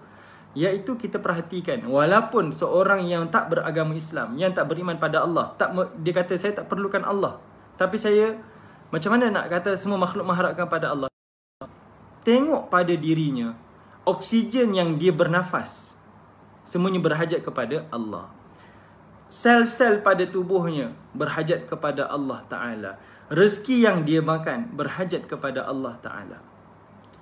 Iaitu kita perhatikan, walaupun seorang yang tak beragama Islam, yang tak beriman pada Allah, dia kata saya tak perlukan Allah, tapi saya macam mana nak kata semua makhluk mengharapkan pada Allah? Tengok pada dirinya, oksigen yang dia bernafas semuanya berhajat kepada Allah. Sel-sel pada tubuhnya berhajat kepada Allah Ta'ala. Rezeki yang dia makan berhajat kepada Allah Ta'ala.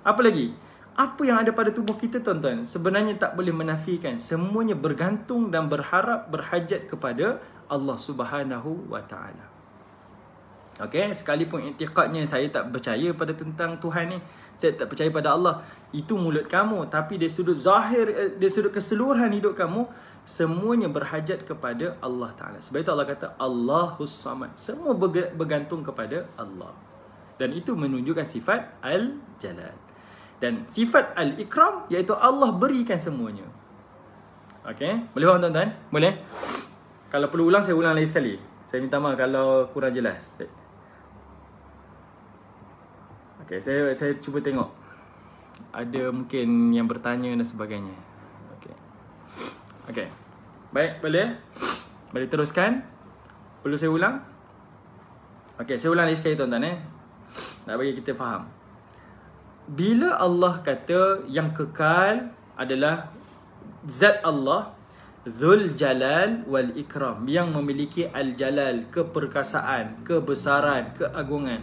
Apa lagi? Apa yang ada pada tubuh kita tuan-tuan sebenarnya tak boleh menafikan, semuanya bergantung dan berharap, berhajat kepada Allah Subhanahu wa Ta'ala. Okey, sekalipun i'tiqadnya saya tak percaya pada tentang Tuhan ni, saya tak percaya pada Allah, itu mulut kamu, tapi dari sudut zahir, dari sudut keseluruhan hidup kamu, semuanya berhajat kepada Allah Ta'ala. Sebab itu Allah kata Allahus Samad, semua bergantung kepada Allah. Dan itu menunjukkan sifat Al-Jalal. Dan sifat Al-Ikram, iaitu Allah berikan semuanya. Okey, boleh faham tuan-tuan? Boleh? Kalau perlu ulang, saya ulang lagi sekali. Saya minta maaf kalau kurang jelas. Okey, saya cuba tengok. Ada mungkin yang bertanya dan sebagainya. Okey. Baik, boleh? Boleh teruskan? Perlu saya ulang? Okey, saya ulang lagi sekali tuan-tuan nak bagi kita faham. Bila Allah kata yang kekal adalah zat Allah, Dzul Jalal wal Ikram, yang memiliki Al-Jalal, keperkasaan, kebesaran, keagungan,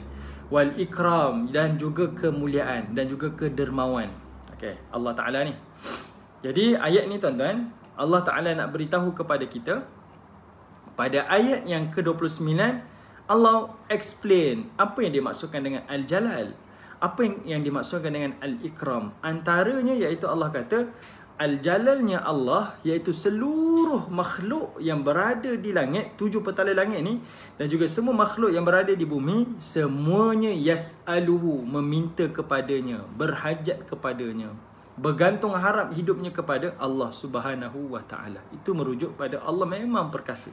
wal Ikram, dan juga kemuliaan, dan juga kedermawan. Okey, Allah Ta'ala ni. Jadi ayat ni tuan-tuan, Allah Ta'ala nak beritahu kepada kita pada ayat yang ke-29, Allah explain apa yang dimaksudkan dengan Al-Jalal, apa yang dimaksudkan dengan Al-Ikram. Antaranya iaitu Allah kata Al-Jalalnya Allah, iaitu seluruh makhluk yang berada di langit, 7 petala langit ni, dan juga semua makhluk yang berada di bumi, semuanya yas'aluhu, meminta kepadanya, berhajat kepadanya, bergantung harap hidupnya kepada Allah Subhanahu wa Ta'ala. Itu merujuk pada Allah memang perkasa.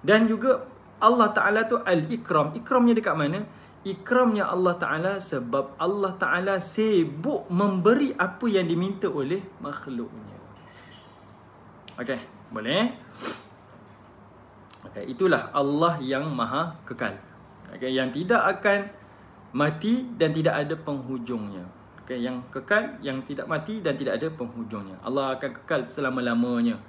Dan juga Allah Ta'ala tu Al-Ikram. Ikramnya dekat mana? Ikramnya Allah Ta'ala sebab Allah Ta'ala sibuk memberi apa yang diminta oleh makhluknya. Okey, boleh? Okey, itulah Allah yang maha kekal. Okey, yang tidak akan mati dan tidak ada penghujungnya. Okey, yang kekal, yang tidak mati dan tidak ada penghujungnya. Allah akan kekal selama-lamanya.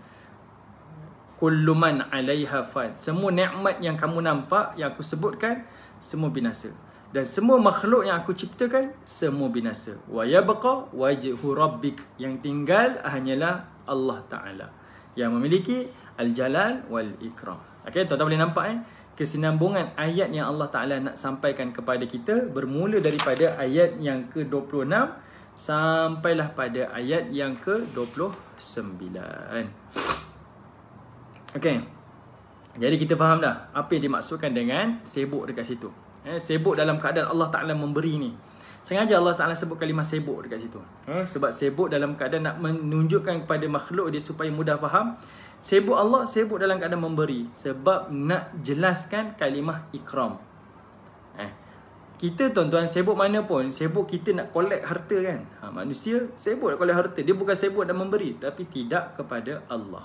Kullu man 'alaiha fan. Semua nikmat yang kamu nampak, yang aku sebutkan, semua binasa. Dan semua makhluk yang aku ciptakan semua binasa. Wa yabqa wajhu rabbik, yang tinggal hanyalah Allah Taala yang memiliki al-jalal wal ikram. Okey, tuan-tuan boleh nampak kesinambungan ayat yang Allah Taala nak sampaikan kepada kita bermula daripada ayat yang ke-26 sampailah pada ayat yang ke-29. Okey. Jadi kita faham dah apa yang dimaksudkan dengan sibuk dekat situ. Sibuk dalam keadaan Allah Ta'ala memberi ni. Sengaja Allah Ta'ala sebut kalimah sibuk dekat situ. Sebab sibuk dalam keadaan nak menunjukkan kepada makhluk dia supaya mudah faham. Sibuk Allah, sibuk dalam keadaan memberi. Sebab nak jelaskan kalimah ikram. Kita tuan-tuan sibuk mana pun, sibuk kita nak collect harta kan. Manusia sibuk nak collect harta. Dia bukan sibuk nak memberi, tapi tidak kepada Allah.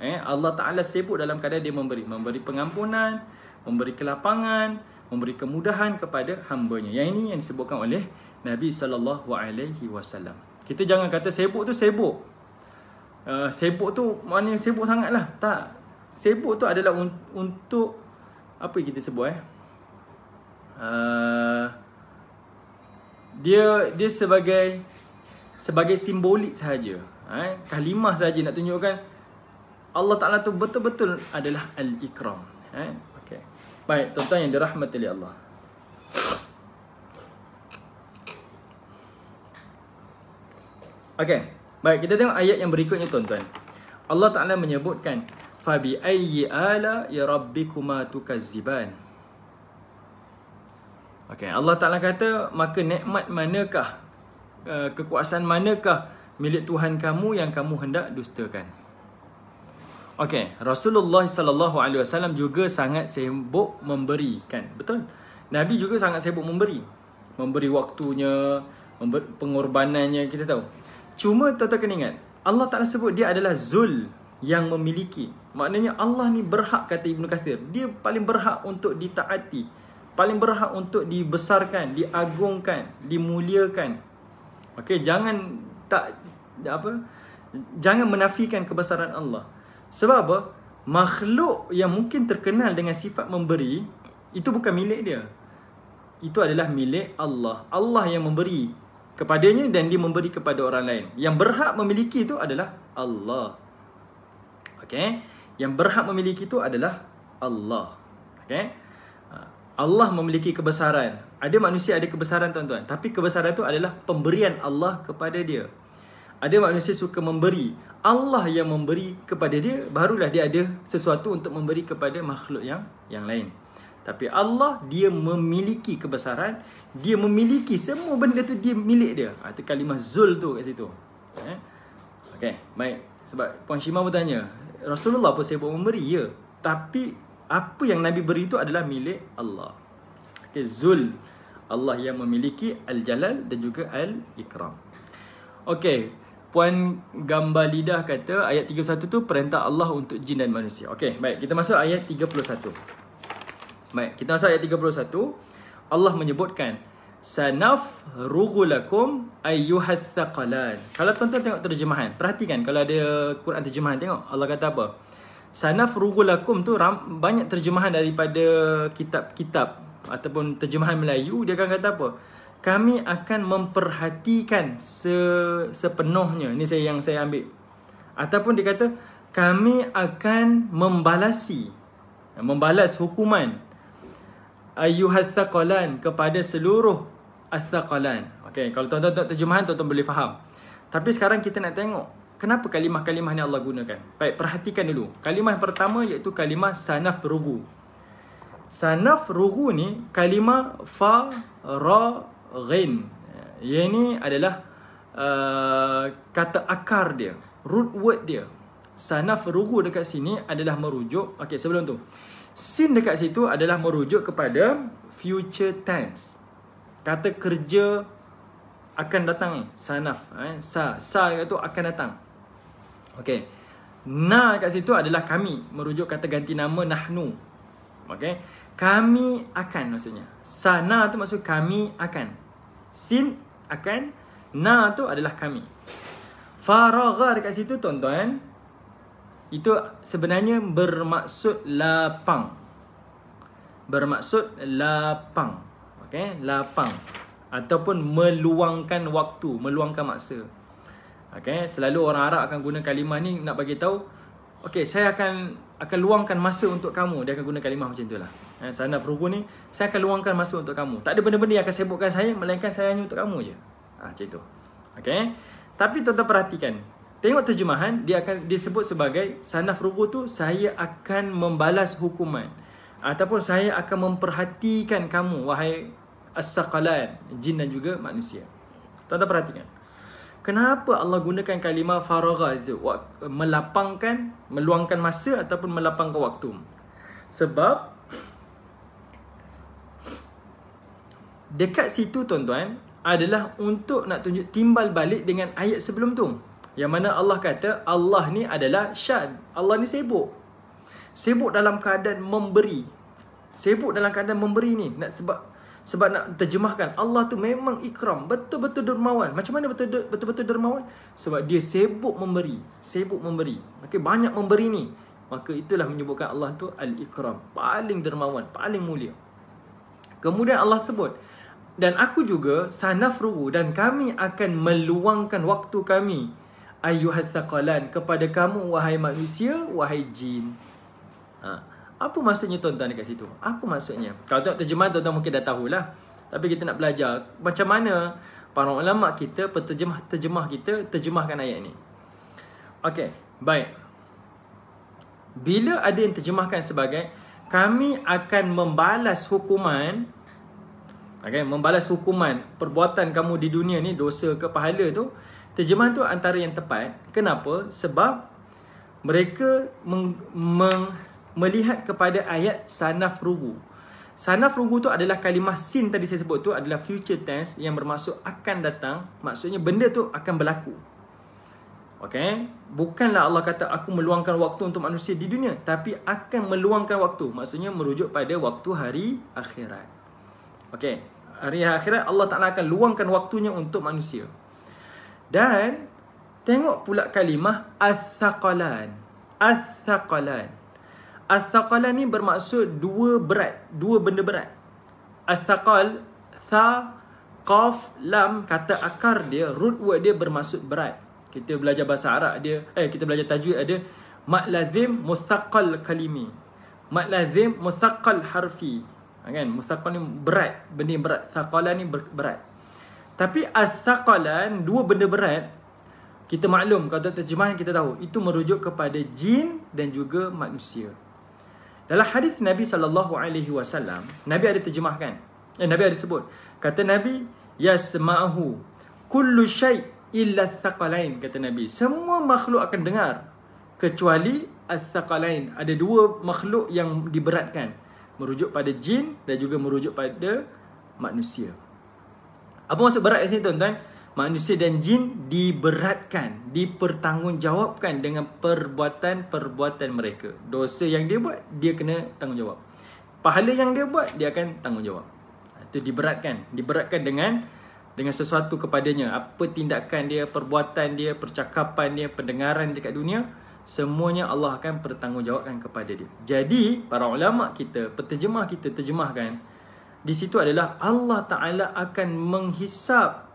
Allah Ta'ala sibuk dalam keadaan dia memberi. Memberi pengampunan, memberi kelapangan, memberi kemudahan kepada hamba-Nya. Yang ini yang disebutkan oleh Nabi SAW. Kita jangan kata sibuk tu sibuk. Sibuk tu maknanya sibuk sangat lah. Tak. Sibuk tu adalah untuk apa kita sebut dia sebagai simbolik sahaja. Kalimah sahaja nak tunjukkan Allah Ta'ala tu betul-betul adalah al-ikram. Okay. Baik, tuan-tuan yang dirahmati oleh Allah. Okey. Baik, kita tengok ayat yang berikutnya tuan-tuan. Allah Ta'ala menyebutkan fabi ayyi ala ya rabbikuma tukazziban. Okey, Allah Ta'ala kata maka nikmat manakah, kekuasaan manakah milik Tuhan kamu yang kamu hendak dustakan. Okey, Rasulullah SAW juga sangat sibuk memberikan. Betul? Nabi juga sangat sibuk memberi. Memberi waktunya, pengorbanannya, kita tahu. Cuma tuan-tuan kena ingat, Allah Ta'ala sebut dia adalah Zul yang memiliki. Maknanya Allah ni berhak, kata Ibn Kathir. Dia paling berhak untuk ditaati. Paling berhak untuk dibesarkan, diagungkan, dimuliakan. Okey, jangan menafikan kebesaran Allah. Sebab apa? Makhluk yang mungkin terkenal dengan sifat memberi, itu bukan milik dia. Itu adalah milik Allah. Allah yang memberi kepadanya dan dia memberi kepada orang lain. Yang berhak memiliki itu adalah Allah. Okey? Yang berhak memiliki itu adalah Allah. Okey? Allah memiliki kebesaran. Ada manusia ada kebesaran tuan-tuan, tapi kebesaran itu adalah pemberian Allah kepada dia. Ada manusia suka memberi, Allah yang memberi kepada dia, barulah dia ada sesuatu untuk memberi kepada makhluk yang lain. Tapi Allah, dia memiliki kebesaran, dia memiliki semua benda tu, dia milik dia. Itu kalimah Zul tu kat situ. Okey, baik. Sebab Puan Shima bertanya, Rasulullah pun sibuk memberi, ya. Tapi apa yang Nabi beri itu adalah milik Allah. Okay, Zul, Allah yang memiliki Al-Jalal dan juga Al-Ikram. Okey, Puan Gambar Lidah kata ayat 31 tu perintah Allah untuk jin dan manusia. Okey, baik, kita masuk ayat 31. Baik, kita masuk ayat 31. Allah menyebutkan sanafrughu lakum ayyuhath thaqalan. Kalau tuan-tuan tengok terjemahan, perhatikan kalau ada Quran terjemahan, tengok Allah kata apa? Sanafrughu lakum tu banyak terjemahan daripada kitab-kitab ataupun terjemahan Melayu, dia akan kata apa? Kami akan memperhatikan sepenuhnya. Ni yang saya ambil. Ataupun dia kata kami akan membalas hukuman ayyuhath thaqalan kepada seluruh ath-thaqalan. Okey, kalau tuan-tuan tengok terjemahan, tuan-tuan boleh faham. Tapi sekarang kita nak tengok kenapa kalimah-kalimah ni Allah gunakan. Baik, perhatikan dulu. Kalimah yang pertama iaitu kalimah sanafrughu. Sanafrughu ni kalimah fa ra ghin. Yang ni adalah kata akar dia, root word dia. Sanafrughu dekat sini adalah merujuk, okey, sebelum tu, sin dekat situ adalah merujuk kepada future tense. Kata kerja akan datang ni, sanaf, sa itu akan datang. Okey. Na kat situ adalah kami, merujuk kata ganti nama nahnu. Okey. Kami akan maksudnya. Sana tu maksud kami akan. Sin akan, na tu adalah kami. Faragha dekat situ tuan-tuan, itu sebenarnya bermaksud lapang. Bermaksud lapang. Okey, lapang ataupun meluangkan waktu, meluangkan masa. Okey, selalu orang Arab akan guna kalimah ni nak bagi tahu, okey, saya akan luangkan masa untuk kamu. Dia akan guna kalimah macam itulah. Sana Furugu ni, saya akan luangkan masa untuk kamu. Tak ada benda-benda yang akan sibukkan saya, melainkan saya hanya untuk kamu je. Macam itu. Okey. Tapi tuan-tuan perhatikan. Tengok terjemahan, dia akan disebut sebagai sana Furugu tu, saya akan membalas hukuman. Ataupun saya akan memperhatikan kamu, wahai as-saqalan, jin dan juga manusia. Tuan-tuan perhatikan. Kenapa Allah gunakan kalimah faragha itu? Melapangkan, meluangkan masa ataupun melapangkan waktu. Sebab dekat situ tuan-tuan adalah untuk nak tunjuk timbal balik dengan ayat sebelum tu. Yang mana Allah kata Allah ni adalah syad. Allah ni sibuk. Sibuk dalam keadaan memberi. Sibuk dalam keadaan memberi ni. Sebab nak terjemahkan, Allah tu memang ikram, betul-betul dermawan. Macam mana betul-betul dermawan? Sebab dia sibuk memberi. Sibuk memberi. Maka banyak memberi ni. Maka itulah menyebutkan Allah tu al-ikram. Paling dermawan, paling mulia. Kemudian Allah sebut, dan aku juga sanafruhu, dan kami akan meluangkan waktu kami, ayyuhats thaqalan, kepada kamu wahai manusia, wahai jin. Apa maksudnya tuan-tuan dekat situ? Apa maksudnya? Kalau tengok terjemahan tuan-tuan mungkin dah tahulah. Tapi kita nak belajar macam mana para ulama kita, penterjemah kita terjemahkan ayat ni. Okey, baik. Bila ada yang terjemahkan sebagai kami akan membalas hukuman, membalas hukuman perbuatan kamu di dunia ni, dosa ke pahala tu, terjemahan tu antara yang tepat. Kenapa? Sebab mereka melihat kepada ayat sanafrugu. Sanafrugu tu adalah kalimah sin tadi saya sebut tu adalah future tense yang bermaksud akan datang. Maksudnya benda tu akan berlaku. Okey, bukanlah Allah kata aku meluangkan waktu untuk manusia di dunia, tapi akan meluangkan waktu. Maksudnya merujuk pada waktu hari akhirat. Okey, hari akhirat Allah Taala akan luangkan waktunya untuk manusia. Dan tengok pula kalimah as-saqalan. As-saqalan. As-saqalan ni bermaksud dua berat, dua benda berat. As-saqal, tha, qaf, lam, kata akar dia, root word dia bermaksud berat. Kita belajar bahasa Arab dia, kita belajar tajwid ada mad lazim mustaqal kalimi. Mad lazim mustaqal harfi. Kan? Mustaqal ni berat, benda yang berat. Saqalan ni berat. Tapi as-saqalan, dua benda berat, kita maklum, kalau terjemahan kita tahu, itu merujuk kepada jin dan juga manusia. Dalam hadis Nabi SAW, Nabi ada terjemahkan. Nabi ada sebut. Kata Nabi, yasma'ahu kullu syai' illa thaqalain. Kata Nabi, semua makhluk akan dengar kecuali as-thaqalain. Ada dua makhluk yang diberatkan. Merujuk pada jin dan juga merujuk pada manusia. Apa maksud berat di sini tuan-tuan? Manusia dan jin diberatkan, dipertanggungjawabkan dengan perbuatan-perbuatan mereka. Dosa yang dia buat, dia kena tanggungjawab. Pahala yang dia buat, dia akan tanggungjawab. Itu diberatkan. Diberatkan dengan sesuatu kepadanya. Apa tindakan dia, perbuatan dia, percakapan dia, pendengaran dekat dunia, semuanya Allah akan bertanggungjawabkan kepada dia. Jadi, para ulama kita, penterjemah kita terjemahkan, di situ adalah Allah Ta'ala akan menghisap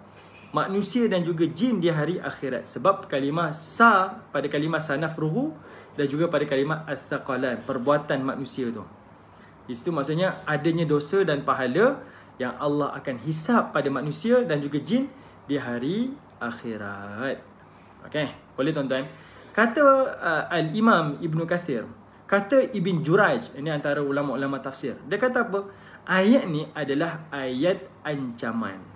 manusia dan juga jin di hari akhirat. Sebab kalimah sa pada kalimah sanafruhu dan juga pada kalimah as-saqalan, perbuatan manusia tu. Di situ maksudnya adanya dosa dan pahala yang Allah akan hisap pada manusia dan juga jin di hari akhirat. Okey, boleh tuan-tuan. Kata Al-Imam Ibn Kathir, kata Ibn Jurayj, ini antara ulama-ulama tafsir. Dia kata apa? Ayat ni adalah ayat ancaman.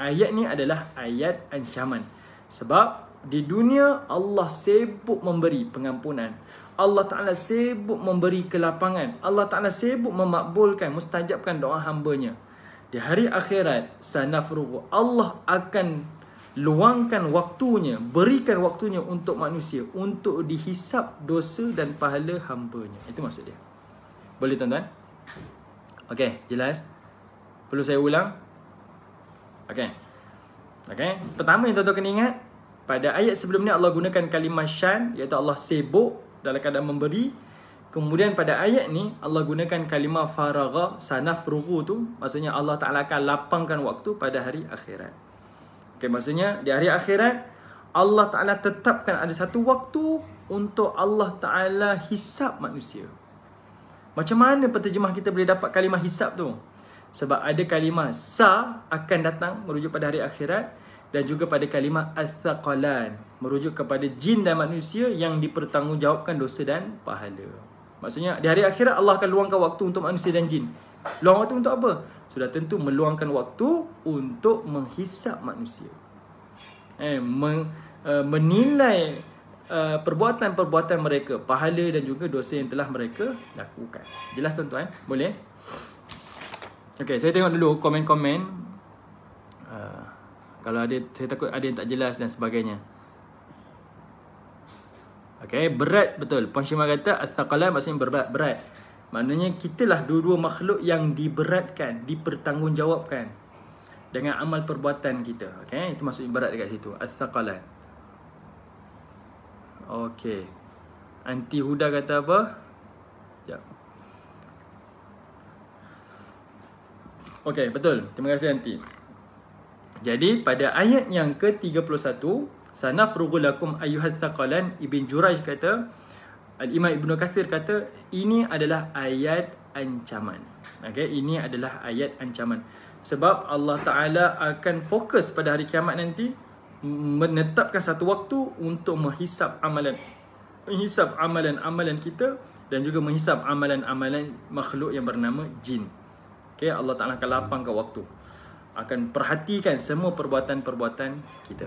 Ayat ni adalah ayat ancaman. Sebab di dunia Allah sibuk memberi pengampunan. Allah Ta'ala sibuk memberi kelapangan. Allah Ta'ala sibuk memakbulkan, mustajabkan doa hambanya. Di hari akhirat, sanafrugu, Allah akan luangkan waktunya, berikan waktunya untuk manusia, untuk dihisap dosa dan pahala hambanya. Itu maksud dia. Boleh tuan-tuan? Okey, jelas? Perlu saya ulang? Okey. Pertama yang tuan-tuan kena ingat, pada ayat sebelum ni Allah gunakan kalimah syan, iaitu Allah sibuk dalam keadaan memberi. Kemudian pada ayat ni Allah gunakan kalimah faragha sanafrughu tu, maksudnya Allah Ta'ala akan lapangkan waktu pada hari akhirat. Okay, maksudnya di hari akhirat Allah Ta'ala tetapkan ada satu waktu untuk Allah Ta'ala hisap manusia. Macam mana penterjemah kita boleh dapat kalimah hisap tu? Sebab ada kalimah sa akan datang merujuk pada hari akhirat, dan juga pada kalimah al-thaqalan merujuk kepada jin dan manusia yang dipertanggungjawabkan dosa dan pahala. Maksudnya di hari akhirat Allah akan luangkan waktu untuk manusia dan jin. Luang waktu untuk apa? Sudah tentu meluangkan waktu untuk menghisap manusia, menilai perbuatan-perbuatan mereka, pahala dan juga dosa yang telah mereka lakukan. Jelas tuan-tuan? Boleh? Okey, saya tengok dulu komen-komen. Kalau ada, saya takut ada yang tak jelas dan sebagainya. Okey, berat betul. Puan Syimah kata al-thaqalan maksudnya berat. Maknanya kitalah dua-dua makhluk yang diberatkan, dipertanggungjawabkan dengan amal perbuatan kita. Okey, itu maksudnya berat dekat situ. Al-thaqalan. Okey. Anti Huda kata apa? Sekejap. Okey, betul. Terima kasih Anti. Jadi pada ayat yang ke-31, sanafrughu lakum ayyuhal thaqalan, Ibn Jurayj kata, Al-Imam Ibn Kathir kata, ini adalah ayat ancaman. Okey, ini adalah ayat ancaman. Sebab Allah Ta'ala akan fokus pada hari kiamat nanti, menetapkan satu waktu untuk menghisap amalan kita dan juga menghisap amalan-amalan makhluk yang bernama jin. Okey, Allah Ta'ala akan lapangkan waktu, akan perhatikan semua perbuatan-perbuatan kita.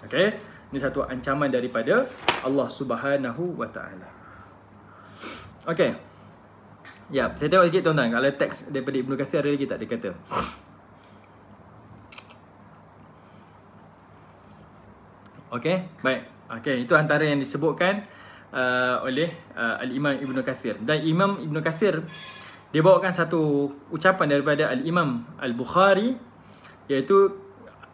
Okey, ini satu ancaman daripada Allah Subhanahu wa Ta'ala. Okey. Ya, saya tengok sikit tuan-tuan. Kalau teks daripada Ibn Kathir ada lagi tak dia kata. Okey, baik. Okey, itu antara yang disebutkan oleh Al-Imam Ibn Kathir. Dan Imam Ibn Kathir dia bawakan satu ucapan daripada Al-Imam Al-Bukhari, iaitu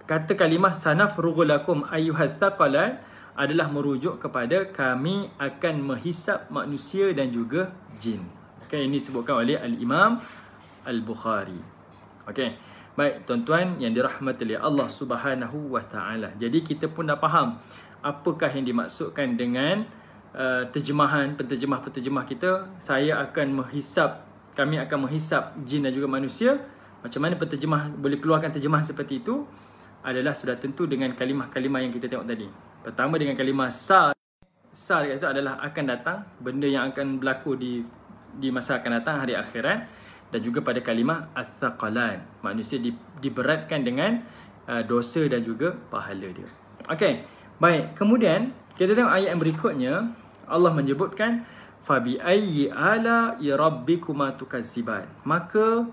kata kalimah sanafrughu lakum ayyuhal thaqalan adalah merujuk kepada kami akan menghisap manusia dan juga jin. Okey, ini disebutkan oleh Al-Imam Al-Bukhari. Okey. Baik tuan-tuan yang dirahmati oleh Allah Subhanahu wa Ta'ala. Jadi kita pun dah faham apakah yang dimaksudkan dengan penterjemah kita. Kami akan menghisap jin dan juga manusia. Macam mana penterjemah boleh keluarkan terjemahan seperti itu? Adalah sudah tentu dengan kalimah-kalimah yang kita tengok tadi. Pertama dengan kalimah sa. Sa dekat situ adalah akan datang, benda yang akan berlaku di masa akan datang, hari akhirat. Dan juga pada kalimah al-thaqalan, manusia diberatkan dengan dosa dan juga pahala dia. Okey, baik. Kemudian kita tengok ayat yang berikutnya. Allah menyebutkan fabi ayyi ala'i rabbikuma tukazziban. Maka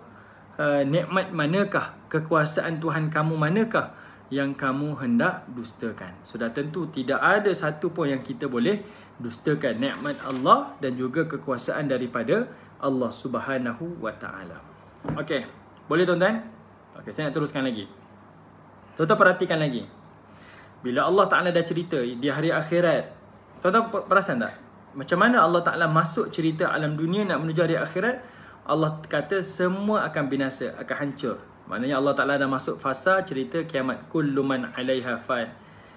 nikmat manakah, kekuasaan Tuhan kamu manakah yang kamu hendak dustakan? Sudah tentu tidak ada satu pun yang kita boleh dustakan nikmat Allah dan juga kekuasaan daripada Allah Subhanahu wa Ta'ala. Okey, boleh tuan-tuan? Okey, saya nak teruskan lagi. Tuan-tuan perhatikan lagi. Bila Allah Ta'ala dah cerita di hari akhirat, tuan-tuan perasan tak? Macam mana Allah Ta'ala masuk cerita alam dunia nak menuju hari akhirat? Allah kata semua akan binasa, akan hancur. Maknanya Allah Ta'ala dah masuk fasa cerita kiamat. Kullu man 'alaiha fan.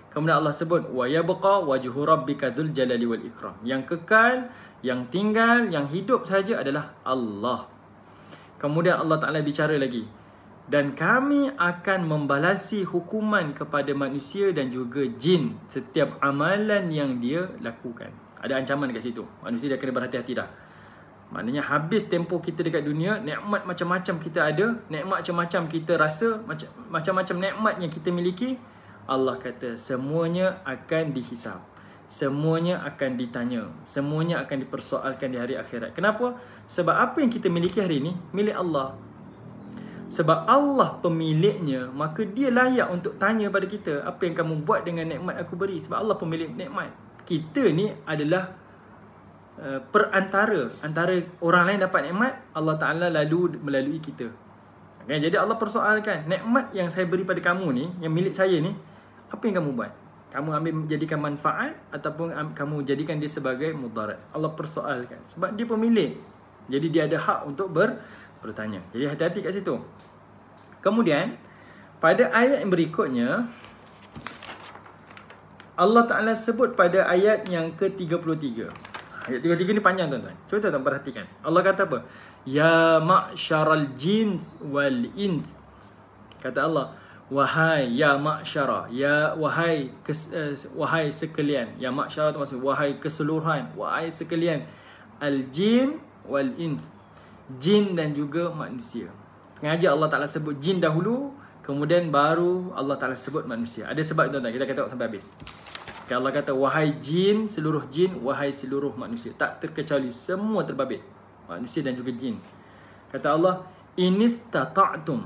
Kemudian Allah sebut wa yabqa wajhu rabbika dzul jalali wal ikram. Yang kekal, yang tinggal, yang hidup saja adalah Allah. Kemudian Allah Ta'ala bicara lagi, dan kami akan membalasi hukuman kepada manusia dan juga jin setiap amalan yang dia lakukan. Ada ancaman dekat situ. Manusia dah kena berhati-hati dah. Maknanya habis tempoh kita dekat dunia, nikmat macam-macam kita ada, nikmat macam-macam kita rasa, macam-macam nikmat yang kita miliki, Allah kata semuanya akan dihisap. Semuanya akan ditanya. Semuanya akan dipersoalkan di hari akhirat. Kenapa? Sebab apa yang kita miliki hari ini milik Allah. Sebab Allah pemiliknya, maka dia layak untuk tanya pada kita, apa yang kamu buat dengan nikmat aku beri? Sebab Allah pemilik nikmat. Kita ni adalah perantara antara orang lain dapat nikmat, Allah Ta'ala lalu melalui kita. Okay, jadi Allah persoalkan, nikmat yang saya beri pada kamu ni, yang milik saya ni, apa yang kamu buat? Kamu ambil jadikan manfaat ataupun kamu jadikan dia sebagai mudarat. Allah persoalkan. Sebab dia pemilik. Jadi dia ada hak untuk bertanya. Jadi hati-hati kat situ. Kemudian, pada ayat yang berikutnya, Allah Ta'ala sebut pada ayat yang ke-33. Ayat 33 ni panjang tuan-tuan. Cuba tuan-tuan perhatikan. Allah kata apa? Ya ma'syaral jins wal ins. Kata Allah, wahai ya ma'syara, ya wahai wahai sekalian. Ya ma'syara tu maksud wahai keseluruhan, wahai sekalian, al-jin wal ins. Jin dan juga manusia. Sengaja Allah Ta'ala sebut jin dahulu, kemudian baru Allah Ta'ala sebut manusia. Ada sebab tuan-tuan, kita akan tengok sampai habis. Allah kata wahai jin, seluruh jin, wahai seluruh manusia. Tak terkecuali, semua terbabit, manusia dan juga jin. Kata Allah, inistata'tum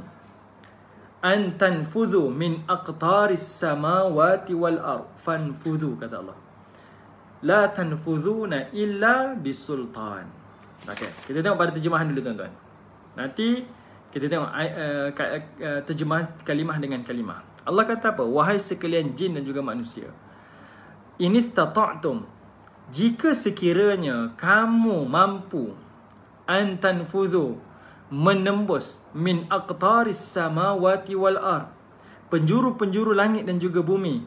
an tanfudhu min aqtaris samawati wal ard fanfudhu, kata Allah. La tanfudhuna illa bisultan. Okey, kita tengok pada terjemahan dulu tuan-tuan. Nanti kita tengok terjemahan kalimah dengan kalimah. Allah kata apa? Wahai sekalian jin dan juga manusia. Inistata'tum, jika sekiranya kamu mampu, an tanfudhu, menembus, min aqtaris samawati wal ard, penjuru-penjuru langit dan juga bumi,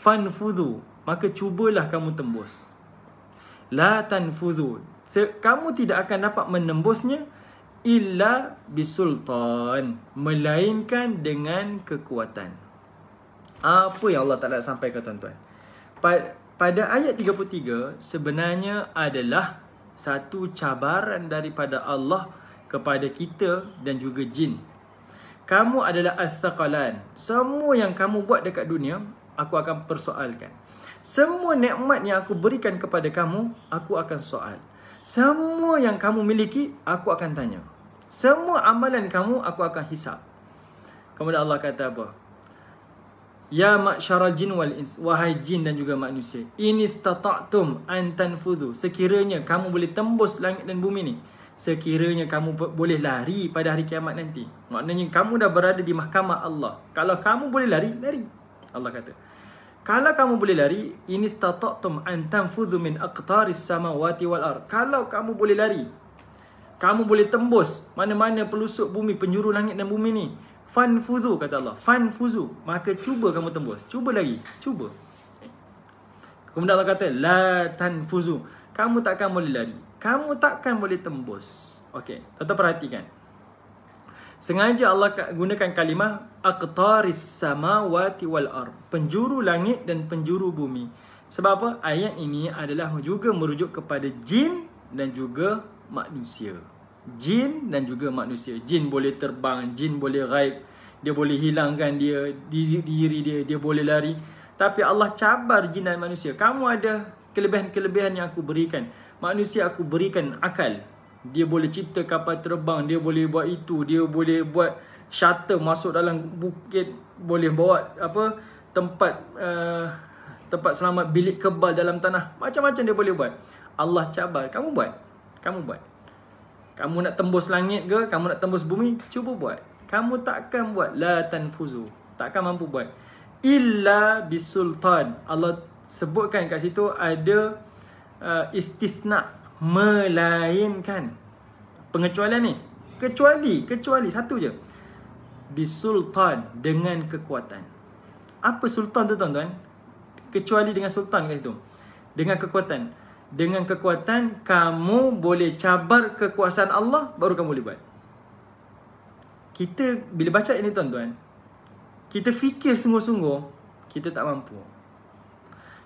fanfudhu, maka cubalah kamu tembus. La tanfudhu, kamu tidak akan dapat menembusnya illa bisultan, melainkan dengan kekuatan. Apa yang Allah Ta'ala sampaikan tuan-tuan? Pada ayat 33 sebenarnya adalah satu cabaran daripada Allah kepada kita dan juga jin. Kamu adalah al-thaqalan. Semua yang kamu buat dekat dunia, aku akan persoalkan. Semua nikmat yang aku berikan kepada kamu, aku akan soal. Semua yang kamu miliki, aku akan tanya. Semua amalan kamu, aku akan hisap. Kemudian Allah kata apa? Ya ma'syaral jin wal ins, wahai jin dan juga manusia, inistata'tum an tanfudhu, sekiranya kamu boleh tembus langit dan bumi ni, sekiranya kamu boleh lari pada hari kiamat nanti. Maknanya kamu dah berada di mahkamah Allah. Kalau kamu boleh lari, lari. Allah kata, kalau kamu boleh lari, inistata'tum an tanfudhu min aqtaris samawati wal ard. Kalau kamu boleh lari, kamu boleh tembus mana-mana pelusuk bumi, penjuru langit dan bumi ni, fanfudhu, kata Allah, fanfudhu, maka cuba kamu tembus. Cuba lagi, cuba. Kemudian Allah kata, la tanfudhu, kamu takkan boleh lari, kamu takkan boleh tembus. Okey, tuan-tuan perhatikan. Sengaja Allah gunakan kalimah aqtaris samawati wal ard, penjuru langit dan penjuru bumi. Sebab apa? Ayat ini adalah juga merujuk kepada jin dan juga manusia. Jin dan juga manusia. Jin boleh terbang, jin boleh ghaib, dia boleh hilangkan diri dia, dia boleh lari. Tapi Allah cabar jin dan manusia. Kamu ada kelebihan-kelebihan yang aku berikan. Manusia aku berikan akal. Dia boleh cipta kapal terbang, dia boleh buat itu, dia boleh buat shuttle masuk dalam bukit, boleh bawa apa tempat selamat bilik kebal dalam tanah. Macam-macam dia boleh buat. Allah cabar, kamu buat. Kamu buat. Kamu nak tembus langit ke? Kamu nak tembus bumi? Cuba buat. Kamu takkan buat. La tanfuzu. Takkan mampu buat. Illa bisultan. Allah sebutkan kat situ ada istisna. Melainkan. Pengecualian ni. Kecuali. Satu je. Bisultan. Dengan kekuatan. Apa sultan tu tuan-tuan? Kecuali dengan sultan kat situ. Dengan kekuatan. Dengan kekuatan, kamu boleh cabar kekuasaan Allah, baru kamu boleh buat. Kita, bila baca ini tuan-tuan, kita fikir sungguh-sungguh, kita tak mampu.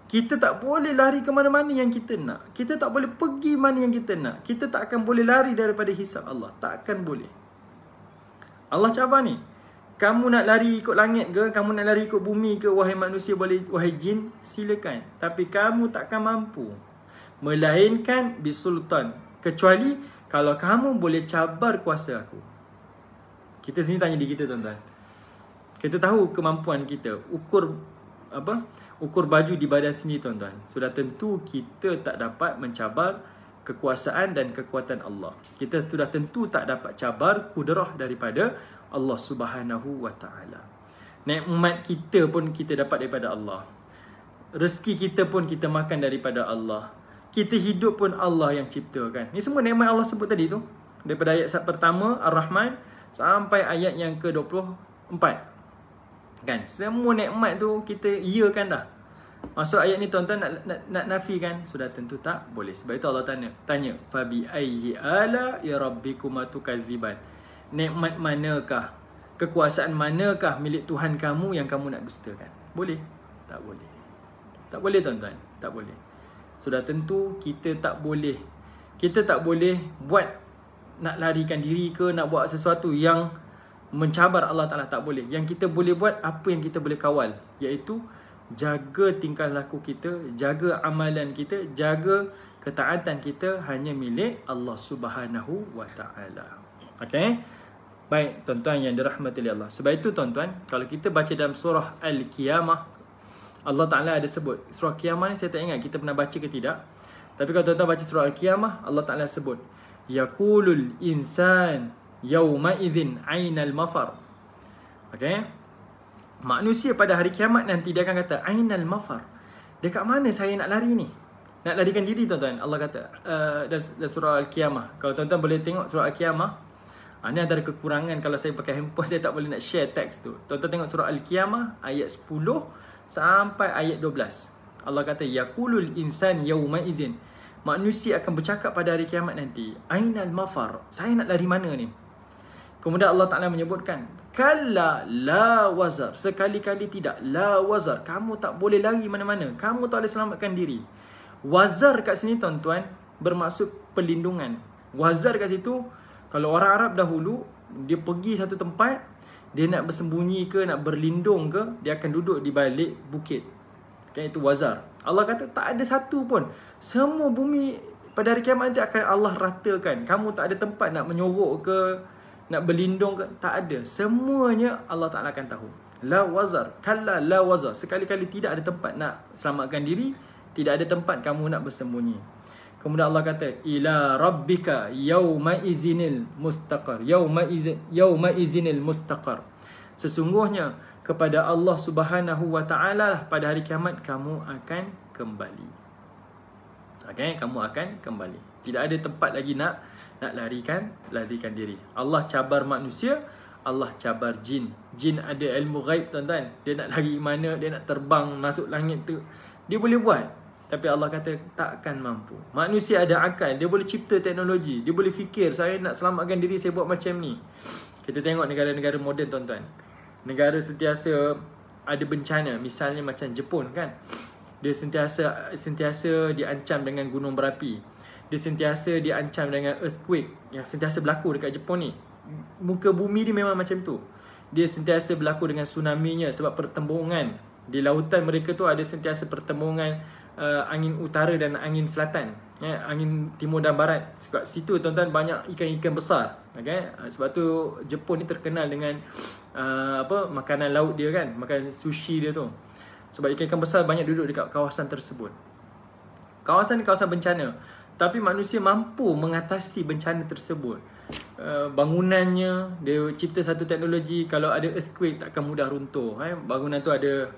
Kita tak boleh lari ke mana-mana yang kita nak. Kita tak boleh pergi mana yang kita nak. Kita tak akan boleh lari daripada hisab Allah. Tak akan boleh. Allah cabar ni. Kamu nak lari ikut langit ke? Kamu nak lari ikut bumi ke? Wahai manusia, boleh, wahai jin, silakan. Tapi kamu takkan mampu. Melainkan bisultan. Kecuali kalau kamu boleh cabar kuasa aku. Kita sini tanya diri kita tuan-tuan. Kita tahu kemampuan kita. Ukur baju di badan sini tuan-tuan. Sudah tentu kita tak dapat mencabar kekuasaan dan kekuatan Allah. Kita sudah tentu tak dapat cabar kudrah daripada Allah Subhanahu wa ta'ala. Nikmat kita pun kita dapat daripada Allah. Rezeki kita pun kita makan daripada Allah. Kita hidup pun Allah yang ciptakan. Ni semua nikmat Allah sebut tadi tu. Daripada ayat pertama Ar-Rahman sampai ayat yang ke-24. Kan? Semua nikmat tu kita iakan dah. Masuk ayat ni tuan-tuan nak nafikan? Sudah tentu tak boleh. Sebab itu Allah tanya fabi ayyi ala ya rabbikuma tukadziban. Nikmat manakah, kekuasaan manakah milik Tuhan kamu yang kamu nak dustakan? Boleh? Tak boleh. Tak boleh tuan-tuan, tak boleh. Sudah tentu kita tak boleh. Kita tak boleh buat nak larikan diri ke, nak buat sesuatu yang mencabar Allah Ta'ala, tak boleh. Yang kita boleh buat apa yang kita boleh kawal, iaitu jaga tingkah laku kita, jaga amalan kita, jaga ketaatan kita hanya milik Allah Subhanahu wa Ta'ala. Okey? Baik tuan-tuan yang dirahmati Allah. Sebab itu tuan-tuan, kalau kita baca dalam surah Al-Qiyamah, Allah Ta'ala ada sebut. Surah Qiyamah ni saya tak ingat kita pernah baca ke tidak. Tapi kalau tuan-tuan baca surah Al-Qiyamah, Allah Ta'ala sebut yaqulul insan yawma idzin ainal mafar. Okey? Manusia pada hari kiamat nanti dia akan kata ainal mafar. Dekat mana saya nak lari ni? Nak larikan diri tuan-tuan. Allah kata dalam surah Al-Qiyamah. Kalau tuan-tuan boleh tengok surah Al-Qiyamah, ini antara kekurangan kalau saya pakai handphone, saya tak boleh nak share teks tu. Tuan-tuan tengok surah Al-Qiyamah ayat 10 sampai ayat 12. Allah kata yaqulul insan yawma idzin. Manusia akan bercakap pada hari kiamat nanti, ainal mafar, saya nak lari mana ni? Kemudian Allah Ta'ala menyebutkan, kalla la wazar, sekali-kali tidak, la wazar, kamu tak boleh lari mana-mana, kamu tak boleh selamatkan diri. Wazar kat sini tuan-tuan bermaksud perlindungan. Wazar kat situ, kalau orang Arab dahulu, dia pergi satu tempat, dia nak bersembunyi ke, nak berlindung ke, dia akan duduk di balik bukit. Kan, itu wazar. Allah kata tak ada satu pun. Semua bumi pada hari kiamat nanti akan Allah ratakan. Kamu tak ada tempat nak menyorok ke, nak berlindung ke, tak ada. Semuanya Allah Ta'ala akan tahu. La wazar, kalla la wazar. Sekali-kali tidak ada tempat nak selamatkan diri, tidak ada tempat kamu nak bersembunyi. Kemudian Allah kata ila rabbika yauma izinil mustaqar. Yauma izinil mustaqar. Sesungguhnya kepada Allah Subhanahu wa Ta'ala lah pada hari kiamat kamu akan kembali. Okey, kamu akan kembali. Tidak ada tempat lagi nak larikan diri. Allah cabar manusia, Allah cabar jin. Jin ada ilmu ghaib tuan-tuan. Dia nak lari mana, dia nak terbang masuk langit tu, dia boleh buat. Tapi Allah kata takkan mampu. Manusia ada akal, dia boleh cipta teknologi, dia boleh fikir, saya nak selamatkan diri, saya buat macam ni. Kita tengok negara-negara moden tuan-tuan. Negara sentiasa ada bencana, misalnya macam Jepun kan. Dia sentiasa diancam dengan gunung berapi. Dia sentiasa diancam dengan earthquake yang sentiasa berlaku dekat Jepun ni. Muka bumi ni memang macam tu. Dia sentiasa berlaku dengan tsunami-nya sebab pertembungan. Di lautan mereka tu ada sentiasa pertembungan angin utara dan angin selatan. Angin timur dan barat. Sebab situ tuan-tuan banyak ikan-ikan besar. Okay? Sebab tu Jepun ni terkenal dengan makanan laut dia kan. Makan sushi dia tu. Sebab ikan-ikan besar banyak duduk dekat kawasan tersebut. Kawasan ni kawasan bencana. Tapi manusia mampu mengatasi bencana tersebut. Bangunannya, dia cipta satu teknologi, kalau ada earthquake takkan mudah runtuh. Bangunan tu ada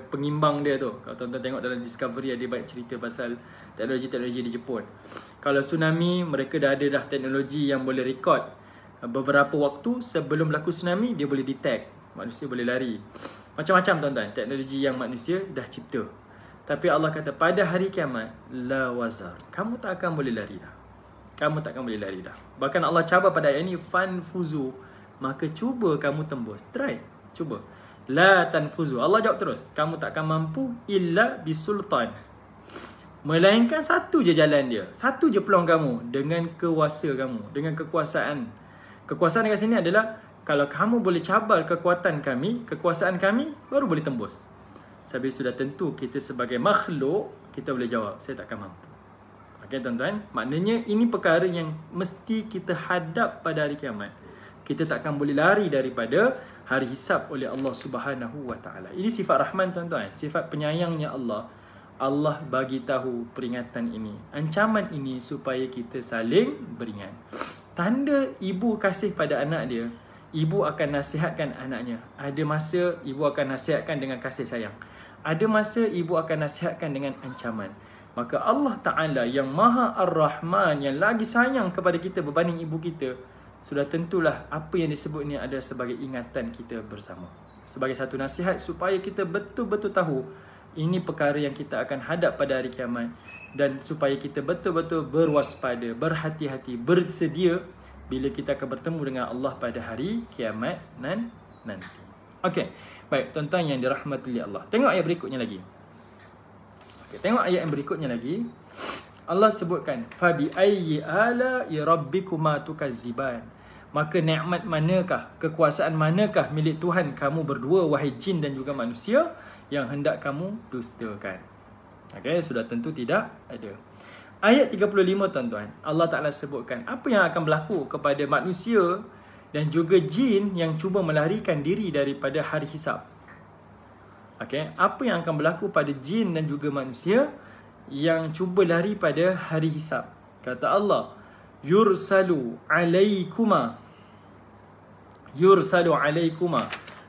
pengimbang dia tu. Kalau tuan-tuan tengok dalam Discovery, ada banyak cerita pasal teknologi-teknologi di Jepun. Kalau tsunami, mereka dah ada teknologi yang boleh record beberapa waktu sebelum berlaku tsunami, dia boleh detect. Manusia boleh lari. Macam-macam tuan-tuan, teknologi yang manusia dah cipta. Tapi Allah kata pada hari kiamat, la wazar, kamu tak akan boleh lari dah. Kamu tak akan boleh lari dah. Bahkan Allah cabar pada ayat ini, fanfuzu, maka cuba kamu tembus. Try, cuba. La tanfuzu, Allah jawab terus, kamu tak akan mampu illa bisultan, melainkan satu je jalan dia, satu je peluang kamu, dengan kuasa kamu, dengan kekuasaan. Kekuasaan dekat sini adalah kalau kamu boleh cabar kekuatan kami, kekuasaan kami, baru boleh tembus. Sebab sudah tentu kita sebagai makhluk, kita boleh jawab, saya takkan mampu. Okey tuan-tuan, maknanya ini perkara yang mesti kita hadap pada hari kiamat. Kita takkan boleh lari daripada hari hisab oleh Allah Subhanahu wa Ta'ala. Ini sifat Rahman tuan-tuan, sifat penyayangnya Allah. Allah bagi tahu peringatan ini, ancaman ini supaya kita saling beringat. Tanda ibu kasih pada anak dia, ibu akan nasihatkan anaknya. Ada masa ibu akan nasihatkan dengan kasih sayang. Ada masa ibu akan nasihatkan dengan ancaman. Maka Allah Ta'ala yang Maha Ar-Rahman, yang lagi sayang kepada kita berbanding ibu kita, sudah tentulah apa yang disebut ni adalah sebagai ingatan kita bersama, sebagai satu nasihat supaya kita betul-betul tahu ini perkara yang kita akan hadap pada hari kiamat, dan supaya kita betul-betul berwaspada, berhati-hati, bersedia bila kita akan bertemu dengan Allah pada hari kiamat nanti. Okey, baik tuan-tuan yang dirahmati Allah. Tengok ayat berikutnya lagi. Okey, tengok ayat yang berikutnya lagi. Allah sebutkan fa bi ayyi ala'i rabbikuma tukazziban. Maka nikmat manakah, kekuasaan manakah milik Tuhan kamu berdua wahai jin dan juga manusia yang hendak kamu dustakan. Okey, sudah tentu tidak ada. Ayat 35 tuan-tuan, Allah Ta'ala sebutkan apa yang akan berlaku kepada manusia dan juga jin yang cuba melarikan diri daripada hari hisab. Okey, apa yang akan berlaku pada jin dan juga manusia yang cuba lari pada hari hisab. Kata Allah, yursalu alaikuma,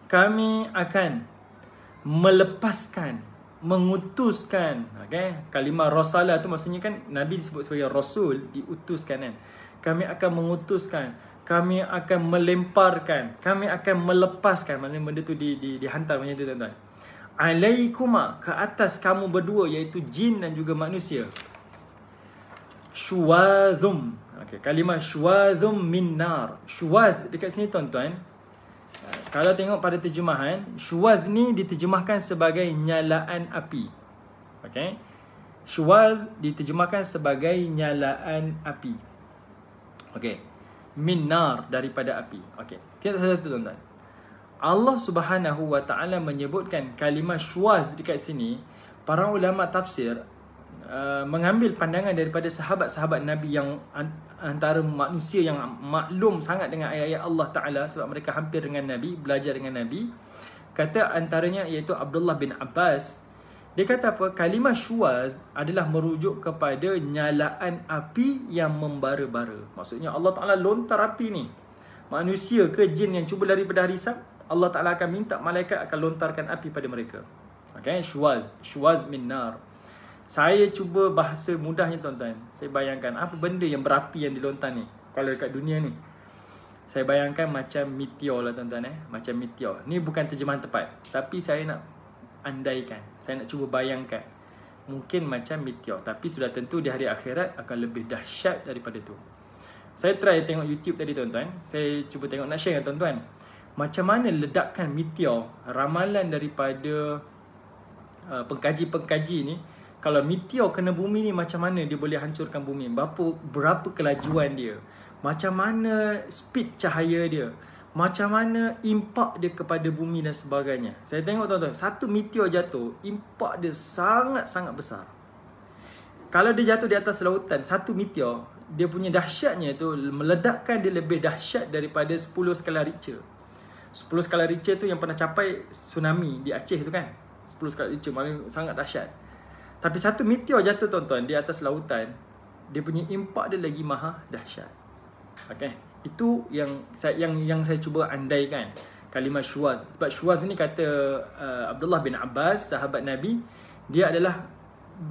kami akan melepaskan, mengutuskan. Okay? Kalimah Rasalah tu maksudnya kan Nabi disebut sebagai Rasul, diutuskan kan. Kami akan mengutuskan, kami akan melemparkan, kami akan melepaskan. Maknanya benda tu dihantar macam tu tuan-tuan. Alaikuma, ke atas kamu berdua, iaitu jin dan juga manusia. Syuwadhum. Okay, kalimah syuwadhum min nar. Syuwadh dekat sini tuan-tuan, kalau tengok pada terjemahan, syuwadh ni diterjemahkan sebagai nyalaan api. Okay, syuwadh diterjemahkan sebagai nyalaan api. Okay, min nar, daripada api. Okay, kita satu tuan-tuan, Allah Subhanahu wa Ta'ala menyebutkan kalimah syuwadh dekat sini. Para ulama tafsir mengambil pandangan daripada sahabat-sahabat Nabi yang antara manusia yang maklum sangat dengan ayat-ayat Allah Ta'ala, sebab mereka hampir dengan Nabi, belajar dengan Nabi. Kata antaranya iaitu Abdullah bin Abbas. Dia kata apa? Kalimah syuwadh adalah merujuk kepada nyalaan api yang membara-bara. Maksudnya Allah Ta'ala lontar api ni. Manusia ke jin yang cuba lari pada hari hisab, Allah Ta'ala akan minta malaikat akan lontarkan api pada mereka. Okay, syuwadh min nar. Saya cuba bahasa mudahnya tuan-tuan. Saya bayangkan apa benda yang berapi yang dilontar ni. Kalau dekat dunia ni, saya bayangkan macam meteor lah tuan-tuan. Macam meteor. Ni bukan terjemahan tepat, tapi saya nak andaikan, saya nak cuba bayangkan. Mungkin macam meteor, tapi sudah tentu di hari akhirat akan lebih dahsyat daripada tu. Saya try tengok YouTube tadi tuan-tuan. Saya cuba tengok, nak share dengan tuan-tuan macam mana ledakan meteor. Ramalan daripada pengkaji-pengkaji ni, kalau meteor kena bumi ni, macam mana dia boleh hancurkan bumi, berapa kelajuan dia, macam mana speed cahaya dia, macam mana impak dia kepada bumi dan sebagainya. Saya tengok tuan-tuan, satu meteor jatuh, impak dia sangat-sangat besar. Kalau dia jatuh di atas lautan, satu meteor, dia punya dahsyatnya tu, meledakkan dia lebih dahsyat daripada 10 skala Richter. 10 skala Richter tu yang pernah capai tsunami di Aceh tu kan. 10 skala Richter, maknanya sangat dahsyat. Tapi satu meteor jatuh tuan-tuan di atas lautan, dia punya impak dia lagi maha dahsyat. Okay, itu yang saya cuba andaikan kalimah syuwadh. Sebab syuwadh ni kata Abdullah bin Abbas, sahabat Nabi, dia adalah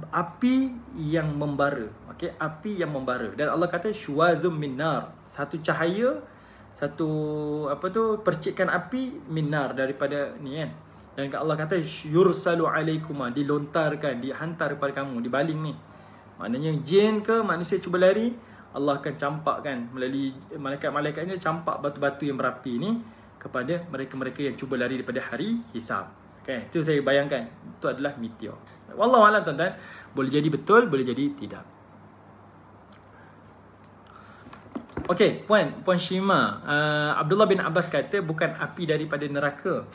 api yang membara. Okay, api yang membara. Dan Allah kata syuwadhum min nar, satu cahaya, satu percikan api min nar, daripada ni kan. Dan Allah kata yursalu alaikuma, dilontarkan, dihantar kepada kamu, dibaling ni. Maknanya jin ke manusia cuba lari, Allah akan campakkan melalui malaikat-malaikatnya, campak batu-batu yang berapi ni kepada mereka-mereka yang cuba lari daripada hari hisab. Okay, itu saya bayangkan, itu adalah meteor. Wallahu a'lam tuan-tuan, boleh jadi betul, boleh jadi tidak. Okay, Puan Shima, Abdullah bin Abbas kata bukan api daripada neraka.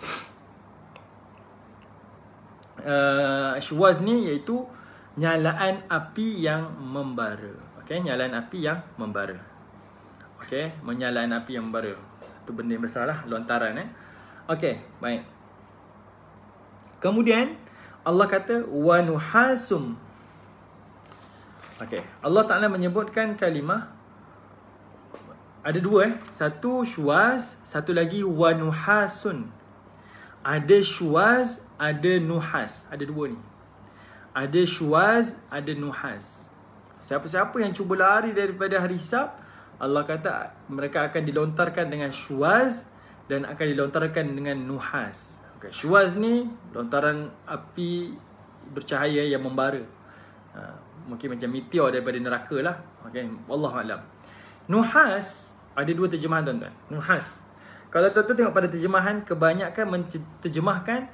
Syuwadh ni iaitu nyalaan api yang membara. Okey, nyalaan api yang membara. Okey, menyalaan api yang membara. Satu benda yang besar lah, lontaran Okey, baik. Kemudian Allah kata wa nuhasum. Okey, Allah Ta'ala menyebutkan kalimah Ada dua Satu syuaz, satu lagi wa nuhasun. Ada syuaz, ada nuhas. Ada dua ni. Ada syuaz, ada nuhas. Siapa-siapa yang cuba lari daripada hari hisab, Allah kata mereka akan dilontarkan dengan syuaz dan akan dilontarkan dengan nuhas. Okay. Syuaz ni lontaran api bercahaya yang membara. Mungkin macam meteor daripada neraka lah. Okay. Wallahualam. Nuhas, ada dua terjemahan tuan-tuan. Nuhas. Kalau tuan-tuan tengok pada terjemahan, kebanyakan menterjemahkan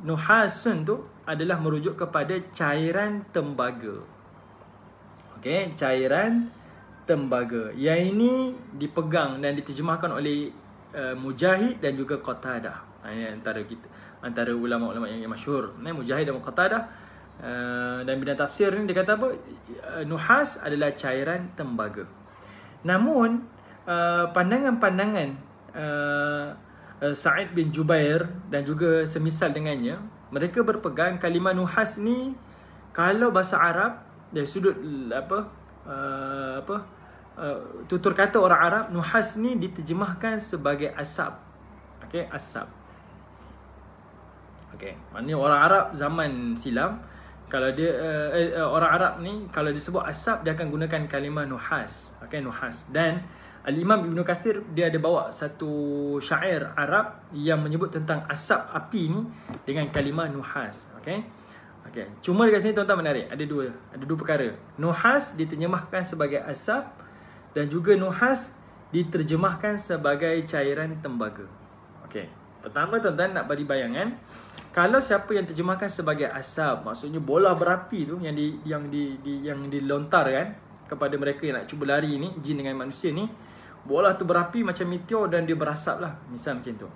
nuhasun tu adalah merujuk kepada cairan tembaga. Okey, cairan tembaga. Yang ini dipegang dan diterjemahkan oleh Mujahid dan juga Qatadah. Ini antara ulama-ulama yang masyhur. Mujahid dan Qatadah. Dan bidang tafsir ni dia kata apa? Nuhas adalah cairan tembaga. Namun pandangan-pandangan Sa'id bin Jubair dan juga semisal dengannya, mereka berpegang kalimah nuhas ni kalau bahasa Arab dari sudut tutur kata orang Arab, nuhas ni diterjemahkan sebagai asap. Okey, asap. Okey, maknanya orang Arab zaman silam, kalau dia orang Arab ni kalau disebut asap, dia akan gunakan kalimah nuhas. Okey, nuhas. Dan Al-Imam Ibn Kathir, dia ada bawa satu syair Arab yang menyebut tentang asap api ni dengan kalimah nuhas. Okey. Okey. Cuma dekat sini tuan-tuan menarik, ada dua perkara. Nuhas diterjemahkan sebagai asap dan juga nuhas diterjemahkan sebagai cairan tembaga. Okey. Pertama tuan-tuan nak bagi bayangan, kalau siapa yang terjemahkan sebagai asap, maksudnya bola berapi tu yang dilontarkan kepada mereka yang nak cuba lari ni, jin dengan manusia ni, bola tu berapi macam meteor dan dia berasap lah. Misal macam tu.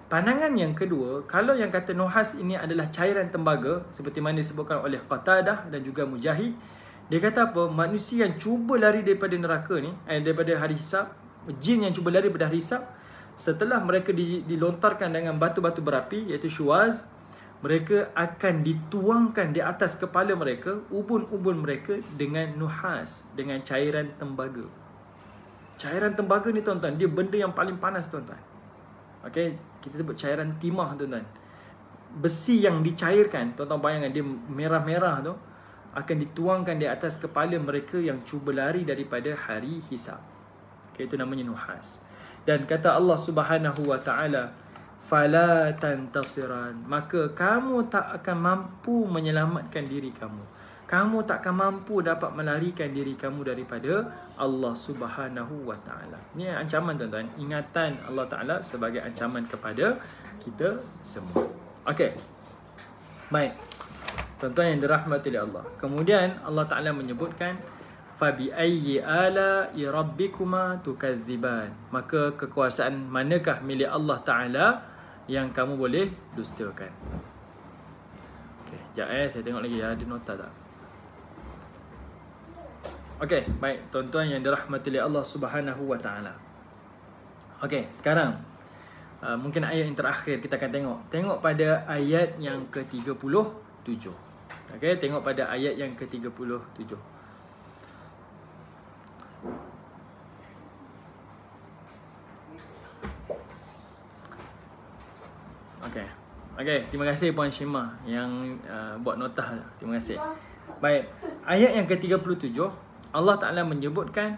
Pandangan yang kedua, kalau yang kata nuhas ini adalah cairan tembaga, seperti mana disebutkan oleh Qatadah dan juga Mujahid, dia kata apa? Manusia yang cuba lari daripada neraka ni, daripada hari hisab, jin yang cuba lari daripada hari hisab, setelah mereka dilontarkan dengan batu-batu berapi, iaitu syuaz, mereka akan dituangkan di atas kepala mereka, ubun-ubun mereka dengan nuhas, dengan cairan tembaga. Cairan tembaga ni tuan-tuan, dia benda yang paling panas tuan-tuan. Okey, kita sebut cairan timah tuan-tuan. Besi yang dicairkan, tuan-tuan bayangkan dia merah-merah tu, akan dituangkan di atas kepala mereka yang cuba lari daripada hari hisab. Okey, itu namanya nuhas. Dan kata Allah Subhanahu wa taala, fala tantasiran, maka kamu tak akan mampu menyelamatkan diri kamu. Kamu tak akan mampu dapat melarikan diri kamu daripada Allah Subhanahu wa taala. Ini ancaman tuan-tuan, ingatan Allah Taala sebagai ancaman kepada kita semua. Okey. Baik. Tuan-tuan yang dirahmati oleh Allah. Kemudian Allah Taala menyebutkan fa bi ayyi ala'i rabbikuma tukadziban. Maka kekuasaan manakah milik Allah Taala yang kamu boleh dustakan? Okey, jap saya tengok lagi ada nota tak? Okey, baik tuan-tuan yang dirahmati oleh Allah Subhanahu wa taala. Okey, sekarang mungkin ayat yang terakhir kita akan tengok. Tengok pada ayat yang ke-37. Okey, tengok pada ayat yang ke-37. Okey. Okey, terima kasih Puan Syimah yang buat nota. Terima kasih. Baik, ayat yang ke-37 Allah Ta'ala menyebutkan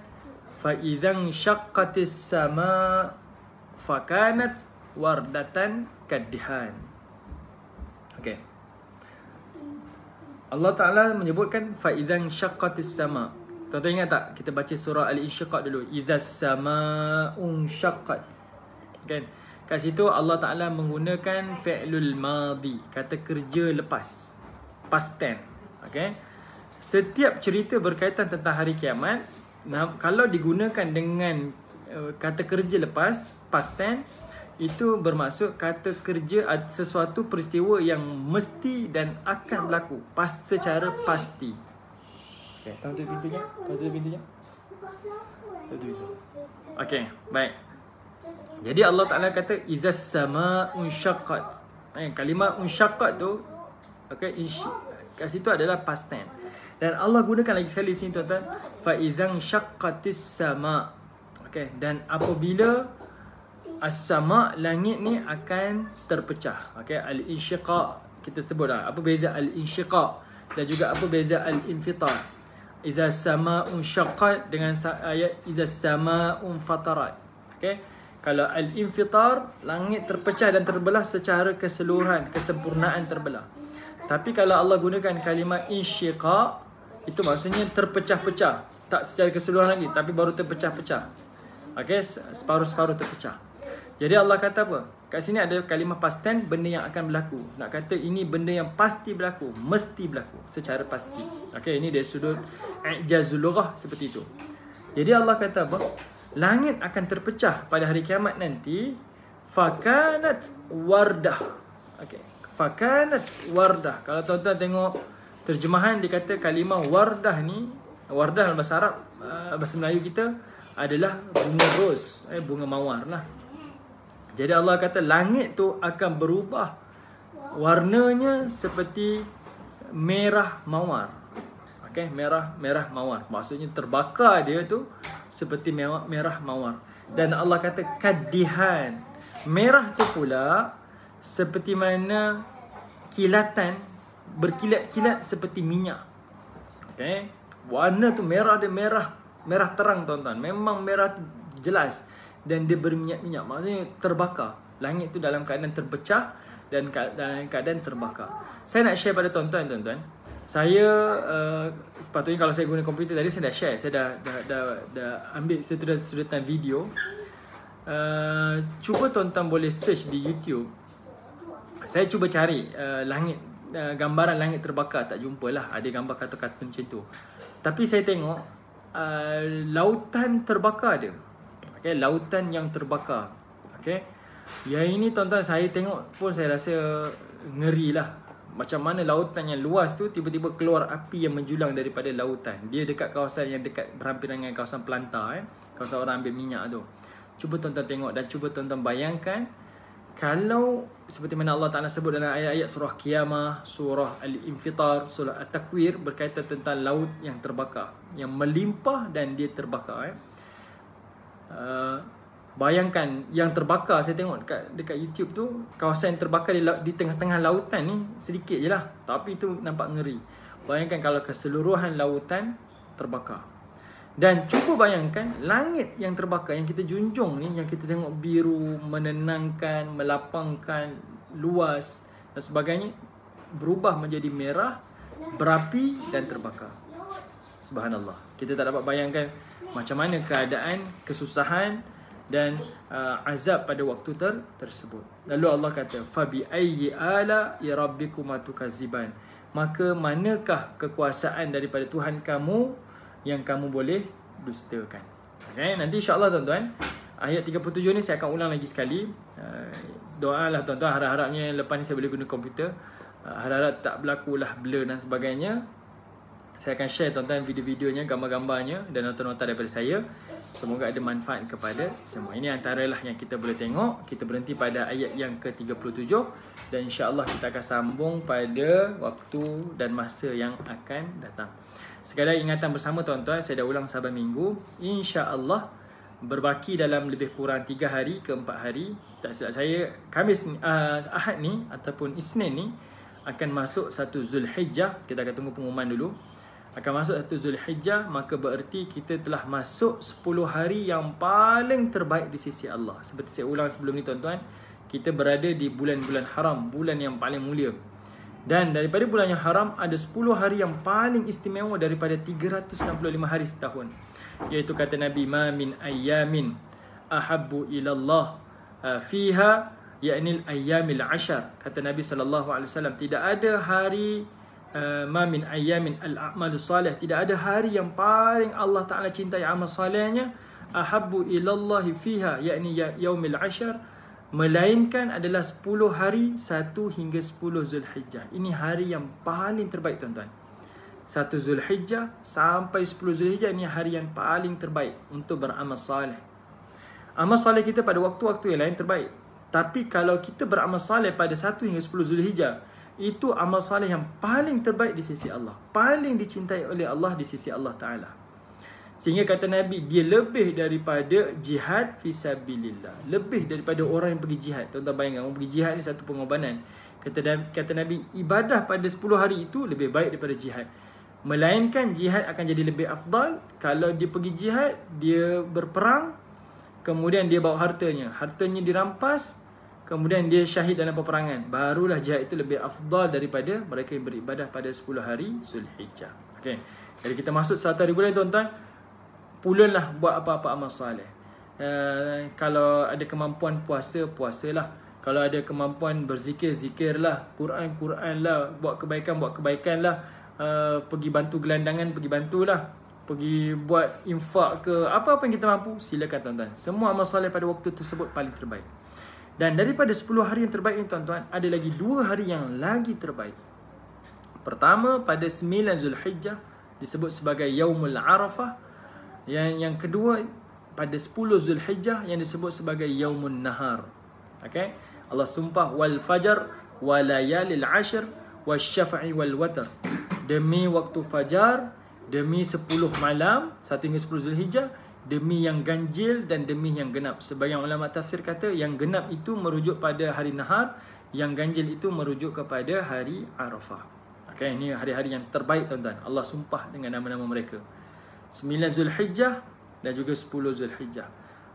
فَإِذَنْ شَقَّتِ السَّمَاءُ فَكَانَتْ وَرْدَةً كَالدِّهَانِ. Okay. Allah Ta'ala menyebutkan فَإِذَنْ شَقَّتِ السَّمَاءُ. Tuan-tuan ingat tak? Kita baca surah Al-Insyiqaq dulu. إِذَا السَّمَاءُ انشَقَّتْ. Okay. Kat situ Allah Ta'ala menggunakan fi'lul madhi, kata kerja lepas, past tense. Okay. Setiap cerita berkaitan tentang hari kiamat, kalau digunakan dengan kata kerja lepas, past tense, itu bermaksud kata kerja sesuatu peristiwa yang mesti dan akan berlaku secara pasti. Okay, tutup pintunya. Tutup pintunya. Tutup pintu. Okay, baik. Jadi Allah Ta'ala kata izas sama unsyaqqat. Kalimah unsyaqqat tu, okay, kat situ adalah past tense. Dan Allah gunakan lagi sekali sini tuan-tuan, fa idzan syaqqatis sama. Okay, dan apabila as-sama, langit ni akan terpecah. Okay, al-insyiqaq kita sebut dah. Apa beza al-insyiqaq dan juga apa beza al-infitar? Iza sama'un syaqqat dengan ayat iza sama'un fatarat. Okay, kalau al-infitar, langit terpecah dan terbelah secara keseluruhan, kesempurnaan terbelah. Tapi kalau Allah gunakan kalimah insyiqaq, itu maksudnya terpecah-pecah. Tak secara keseluruhan lagi, tapi baru terpecah-pecah. Okay, separuh-separuh terpecah. Jadi Allah kata apa? Kat sini ada kalimah past tense, benda yang akan berlaku. Nak kata ini benda yang pasti berlaku, mesti berlaku secara pasti. Okay, ini dari sudut i'jazul lughah seperti itu. Jadi Allah kata apa? Langit akan terpecah pada hari kiamat nanti. Fakanat wardah. Okay, fakanat wardah. Kalau tuan-tuan tengok terjemahan, dia kata kalimah wardah ni, wardah dalam bahasa Arab, bahasa Melayu kita adalah bunga ros, bunga mawar lah. Jadi Allah kata langit tu akan berubah warnanya seperti merah mawar. Okay, merah mawar. Maksudnya terbakar dia tu seperti merah mawar. Dan Allah kata kadihan. Merah tu pula seperti mana kilatan, berkilat-kilat seperti minyak. Okay, warna tu merah, dia merah terang tuan-tuan. Memang merah tu jelas. Dan dia berminyak-minyak. Maksudnya terbakar. Langit tu dalam keadaan terpecah dan dalam keadaan terbakar. Saya nak share pada tuan-tuan. Saya sepatutnya kalau saya guna komputer tadi, saya dah share. Saya dah ambil sudutan video. Cuba tuan-tuan boleh search di YouTube. Saya cuba cari langit, gambaran langit terbakar. Tak jumpa lah. Ada gambar kartun macam tu. Tapi saya tengok lautan terbakar ada. Okay, lautan yang terbakar. Okay, yang ini tuan-tuan saya tengok pun saya rasa ngeri lah. Macam mana lautan yang luas tu tiba-tiba keluar api yang menjulang daripada lautan. Dia dekat kawasan yang dekat berhampiran dengan kawasan pelantar, kawasan orang ambil minyak tu. Cuba tuan-tuan tengok dan cuba tuan-tuan bayangkan kalau seperti mana Allah Ta'ala sebut dalam ayat-ayat surah Qiyamah, surah Al-Infitar, surah At-Takwir berkaitan tentang laut yang terbakar, yang melimpah dan dia terbakar. Bayangkan yang terbakar, saya tengok dekat YouTube tu, kawasan yang terbakar di tengah-tengah lautan ni sedikit je lah, tapi itu nampak ngeri. Bayangkan kalau keseluruhan lautan terbakar. Dan cuba bayangkan langit yang terbakar, yang kita junjung ni, yang kita tengok biru, menenangkan, melapangkan, luas dan sebagainya, berubah menjadi merah, berapi dan terbakar. Subhanallah. Kita tak dapat bayangkan macam mana keadaan, kesusahan dan azab pada waktu tersebut. Lalu Allah kata, fabi ayyi ala'i rabbikuma tukaziban. Maka manakah kekuasaan daripada Tuhan kamu yang kamu boleh dustakan? Okay, nanti insya-Allah tuan-tuan, ayat 37 ni saya akan ulang lagi sekali. Doalah tuan-tuan, harap-harapnya lepas ni saya boleh guna komputer. Harap-harap tak berlakulah blur dan sebagainya. Saya akan share tuan-tuan video-videonya, gambar-gambarnya dan nota-nota daripada saya. Semoga ada manfaat kepada semua. Ini antaralah yang kita boleh tengok. Kita berhenti pada ayat yang ke-37 dan insya-Allah kita akan sambung pada waktu dan masa yang akan datang. Sekadar ingatan bersama tuan-tuan, saya dah ulang saban minggu. Insya-Allah berbaki dalam lebih kurang 3 hari ke 4 hari. Tak silap saya, Khamis Ahad ni ataupun Isnin ni akan masuk 1 Zulhijjah. Kita akan tunggu pengumuman dulu. Akan masuk 1 Zulhijjah, maka bererti kita telah masuk 10 hari yang paling terbaik di sisi Allah. Seperti saya ulang sebelum ni tuan-tuan, kita berada di bulan-bulan haram, bulan yang paling mulia. Dan daripada bulan yang haram ada 10 hari yang paling istimewa daripada 365 hari setahun. Iaitu kata Nabi, ma min ayyamin ahabbu ilallah fiha ya'nil ayyamil ashar. Kata Nabi SAW, tidak ada hari ma min ayyamin al-a'malus salih, tidak ada hari yang paling Allah Ta'ala cintai amal salihnya, ahabbu ilallahi fiha yakni yaumil ashar, melainkan adalah 10 hari 1 hingga 10 Zulhijjah. Ini hari yang paling terbaik tuan-tuan. 1 Zulhijjah sampai 10 Zulhijjah, ini hari yang paling terbaik untuk beramal salih. Amal salih kita pada waktu-waktu yang lain terbaik, tapi kalau kita beramal salih pada 1 hingga 10 Zulhijjah, itu amal salih yang paling terbaik di sisi Allah, paling dicintai oleh Allah di sisi Allah Ta'ala. Sehingga kata Nabi, dia lebih daripada jihad fisabilillah. Lebih daripada orang yang pergi jihad. Tuan-tuan bayangkan, orang pergi jihad ni satu pengorbanan. Kata Nabi, ibadah pada 10 hari itu lebih baik daripada jihad. Melainkan jihad akan jadi lebih afdal kalau dia pergi jihad, dia berperang, kemudian dia bawa hartanya dirampas, kemudian dia syahid dalam peperangan. Barulah jihad itu lebih afdal daripada mereka yang beribadah pada 10 hari Zulhijjah. Okay. Jadi kita masuk 1 hari bulan, tuan-tuan, pulunlah buat apa-apa amal soleh. Kalau ada kemampuan puasa, puasalah. Kalau ada kemampuan berzikir, zikirlah. Quran lah. Buat kebaikan lah. Pergi bantu gelandangan, pergi bantulah. Pergi buat infak ke, apa-apa yang kita mampu, silakan tuan-tuan. Semua amal soleh pada waktu tersebut paling terbaik. Dan daripada 10 hari yang terbaik ini, tuan-tuan, ada lagi 2 hari yang lagi terbaik. Pertama, pada 9 Zulhijjah disebut sebagai Yaumul Arafah. Yang kedua, pada 10 Zulhijjah yang disebut sebagai Yaumun Nahar. Okay? Allah sumpah, wal fajar wa layalil ashr wasyafa'i wal watar. Demi waktu fajar, demi 10 malam 1 hingga 10 Zulhijjah, demi yang ganjil dan demi yang genap. Sebagian ulama tafsir kata yang genap itu merujuk pada hari nahar, yang ganjil itu merujuk kepada hari Arafah. Okay, ini hari-hari yang terbaik, tuan-tuan. Allah sumpah dengan nama-nama mereka. 9 Zulhijjah dan juga 10 Zulhijjah.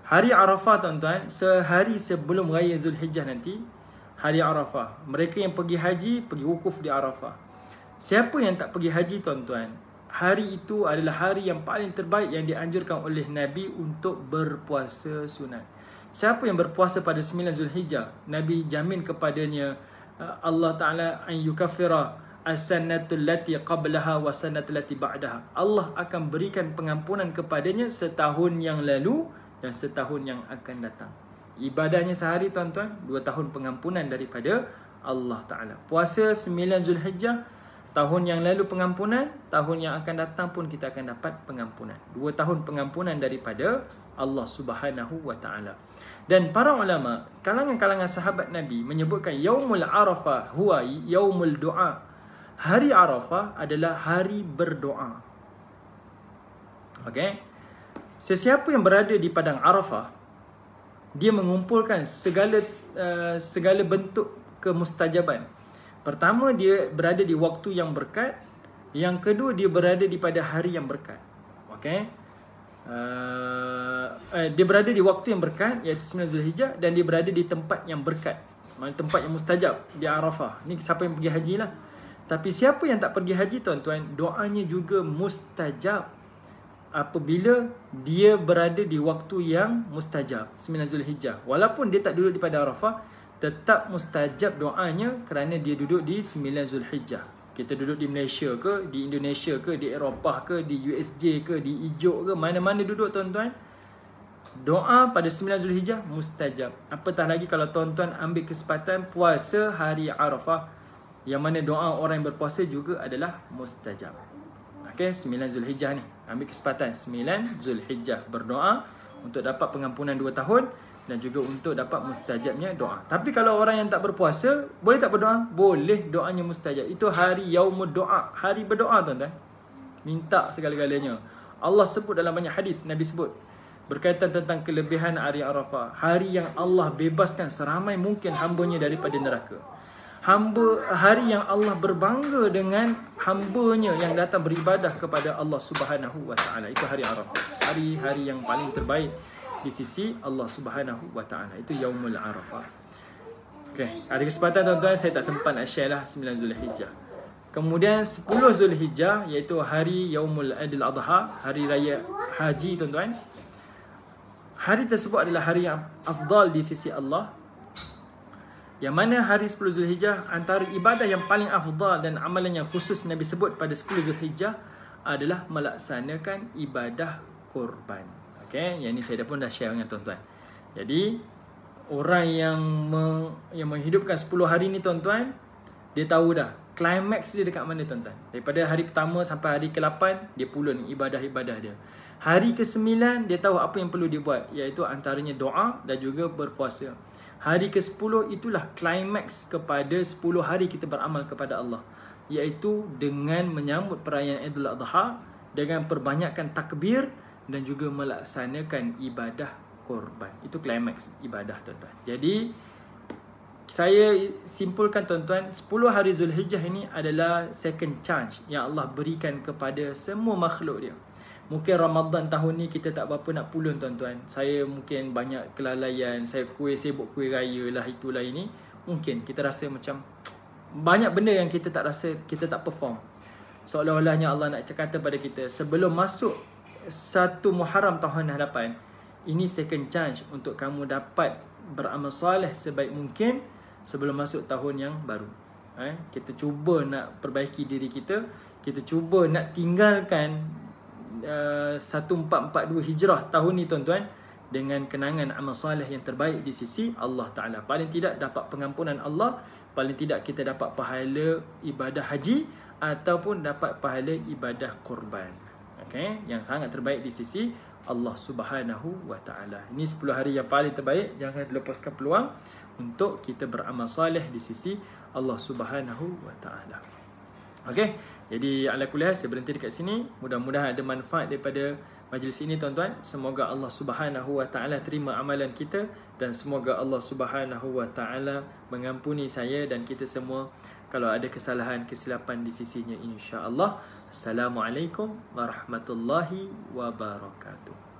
Hari Arafah, tuan-tuan, sehari sebelum raya Zulhijjah nanti, hari Arafah. Mereka yang pergi haji, pergi wukuf di Arafah. Siapa yang tak pergi haji, tuan-tuan, hari itu adalah hari yang paling terbaik yang dianjurkan oleh Nabi untuk berpuasa sunat. Siapa yang berpuasa pada 9 Zulhijjah, Nabi jamin kepadanya Allah Ta'ala an yukaffira as-sanatul lati qablaha wa sanatul lati ba'daha. Allah akan berikan pengampunan kepadanya setahun yang lalu dan setahun yang akan datang. Ibadahnya sehari, tuan-tuan, 2 tahun pengampunan daripada Allah Ta'ala. Puasa 9 Zulhijjah, tahun yang lalu pengampunan, tahun yang akan datang pun kita akan dapat pengampunan. 2 tahun pengampunan daripada Allah Subhanahu wa Ta'ala. Dan para ulama, kalangan-kalangan sahabat Nabi menyebutkan Yaumul Arafah huwa yaumul du'a. Hari Arafah adalah hari berdoa. Okey. Sesiapa yang berada di padang Arafah, dia mengumpulkan segala bentuk kemustajaban. Pertama, dia berada di waktu yang berkat. Yang kedua, dia berada di pada hari yang berkat. Okey. Dia berada di waktu yang berkat, iaitu 9 Zulhijjah, dan dia berada di tempat yang berkat, tempat yang mustajab di Arafah. Ni siapa yang pergi haji lah. Tapi siapa yang tak pergi haji, tuan-tuan, doanya juga mustajab apabila dia berada di waktu yang mustajab, 9 Zulhijjah. Walaupun dia tak duduk di padang Arafah, tetap mustajab doanya kerana dia duduk di 9 Zulhijjah. Kita duduk di Malaysia ke, di Indonesia ke, di Eropah ke, di USJ ke, di Ijuk ke, mana-mana duduk, tuan-tuan, doa pada 9 Zulhijjah mustajab. Apatah lagi kalau tuan-tuan ambil kesempatan puasa hari Arafah, yang mana doa orang yang berpuasa juga adalah mustajab. Okey, 9 Zulhijjah ni, ambil kesempatan 9 Zulhijjah berdoa untuk dapat pengampunan 2 tahun dan juga untuk dapat mustajabnya doa. Tapi kalau orang yang tak berpuasa, boleh tak berdoa? Boleh, doanya mustajab. Itu hari Yaumud Doa, hari berdoa, tuan-tuan. Minta segala-galanya. Allah sebut dalam banyak hadis, Nabi sebut berkaitan tentang kelebihan hari Arafah, hari yang Allah bebaskan seramai mungkin hamba-Nya daripada neraka. Hari yang Allah berbangga dengan hamba-Nya yang datang beribadah kepada Allah Subhanahu wa Ta'ala. Itu hari Arafah. Hari-hari yang paling terbaik di sisi Allah Subhanahu wa Ta'ala. Itu Yaumul Arafah. Okay. Ada kesempatan, tuan-tuan, saya tak sempat nak share lah 9 Zulhijjah. Kemudian 10 Zulhijjah, iaitu hari Yaumul Adil Adha, hari raya haji, tuan-tuan. Hari tersebut adalah hari yang afdal di sisi Allah. Yang mana hari 10 Zulhijjah, antara ibadah yang paling afdal dan amalan yang khusus Nabi sebut pada 10 Zulhijjah adalah melaksanakan ibadah korban. Okay, yang ini saya pun dah share dengan tuan-tuan. Jadi, orang yang menghidupkan 10 hari ni, tuan-tuan, dia tahu dah climax dia dekat mana, tuan-tuan. Daripada hari pertama sampai hari ke-8, dia pulun ibadah-ibadah dia. Hari ke-9, dia tahu apa yang perlu dia buat, iaitu antaranya doa dan juga berpuasa. Hari ke-10 itulah climax kepada 10 hari kita beramal kepada Allah, iaitu dengan menyambut perayaan Idul Adha dengan perbanyakkan takbir dan juga melaksanakan ibadah korban. Itu klimaks ibadah, tuan-tuan. Jadi saya simpulkan, tuan-tuan, 10 hari Zulhijjah ini adalah second chance yang Allah berikan kepada semua makhluk dia. Mungkin Ramadan tahun ni kita tak berapa nak pulun, tuan-tuan. Saya mungkin banyak kelalaian, saya sibuk kuih raya lah, itulah ini. Mungkin kita rasa macam banyak benda yang kita tak rasa, kita tak perform. Seolah-olahnya Allah nak kata pada kita, sebelum masuk 1 Muharram tahun hadapan, ini second chance untuk kamu dapat beramal soleh sebaik mungkin sebelum masuk tahun yang baru. Kita cuba nak perbaiki diri kita. Kita cuba nak tinggalkan 1442 Hijrah tahun ni, tuan-tuan, dengan kenangan amal soleh yang terbaik di sisi Allah Ta'ala. Paling tidak dapat pengampunan Allah, paling tidak kita dapat pahala ibadah haji ataupun dapat pahala ibadah korban. Okay? Yang sangat terbaik di sisi Allah Subhanahu wa Ta'ala. Ini 10 hari yang paling terbaik. Jangan lepaskan peluang untuk kita beramal soleh di sisi Allah Subhanahu wa Ta'ala. Okey, jadi ala kulli hal saya berhenti dekat sini. Mudah-mudahan ada manfaat daripada majlis ini, tuan-tuan. Semoga Allah Subhanahu wa Ta'ala terima amalan kita, dan semoga Allah Subhanahu wa Ta'ala mengampuni saya dan kita semua kalau ada kesalahan kesilapan di sisinya, insya-Allah. Assalamualaikum warahmatullahi wabarakatuh.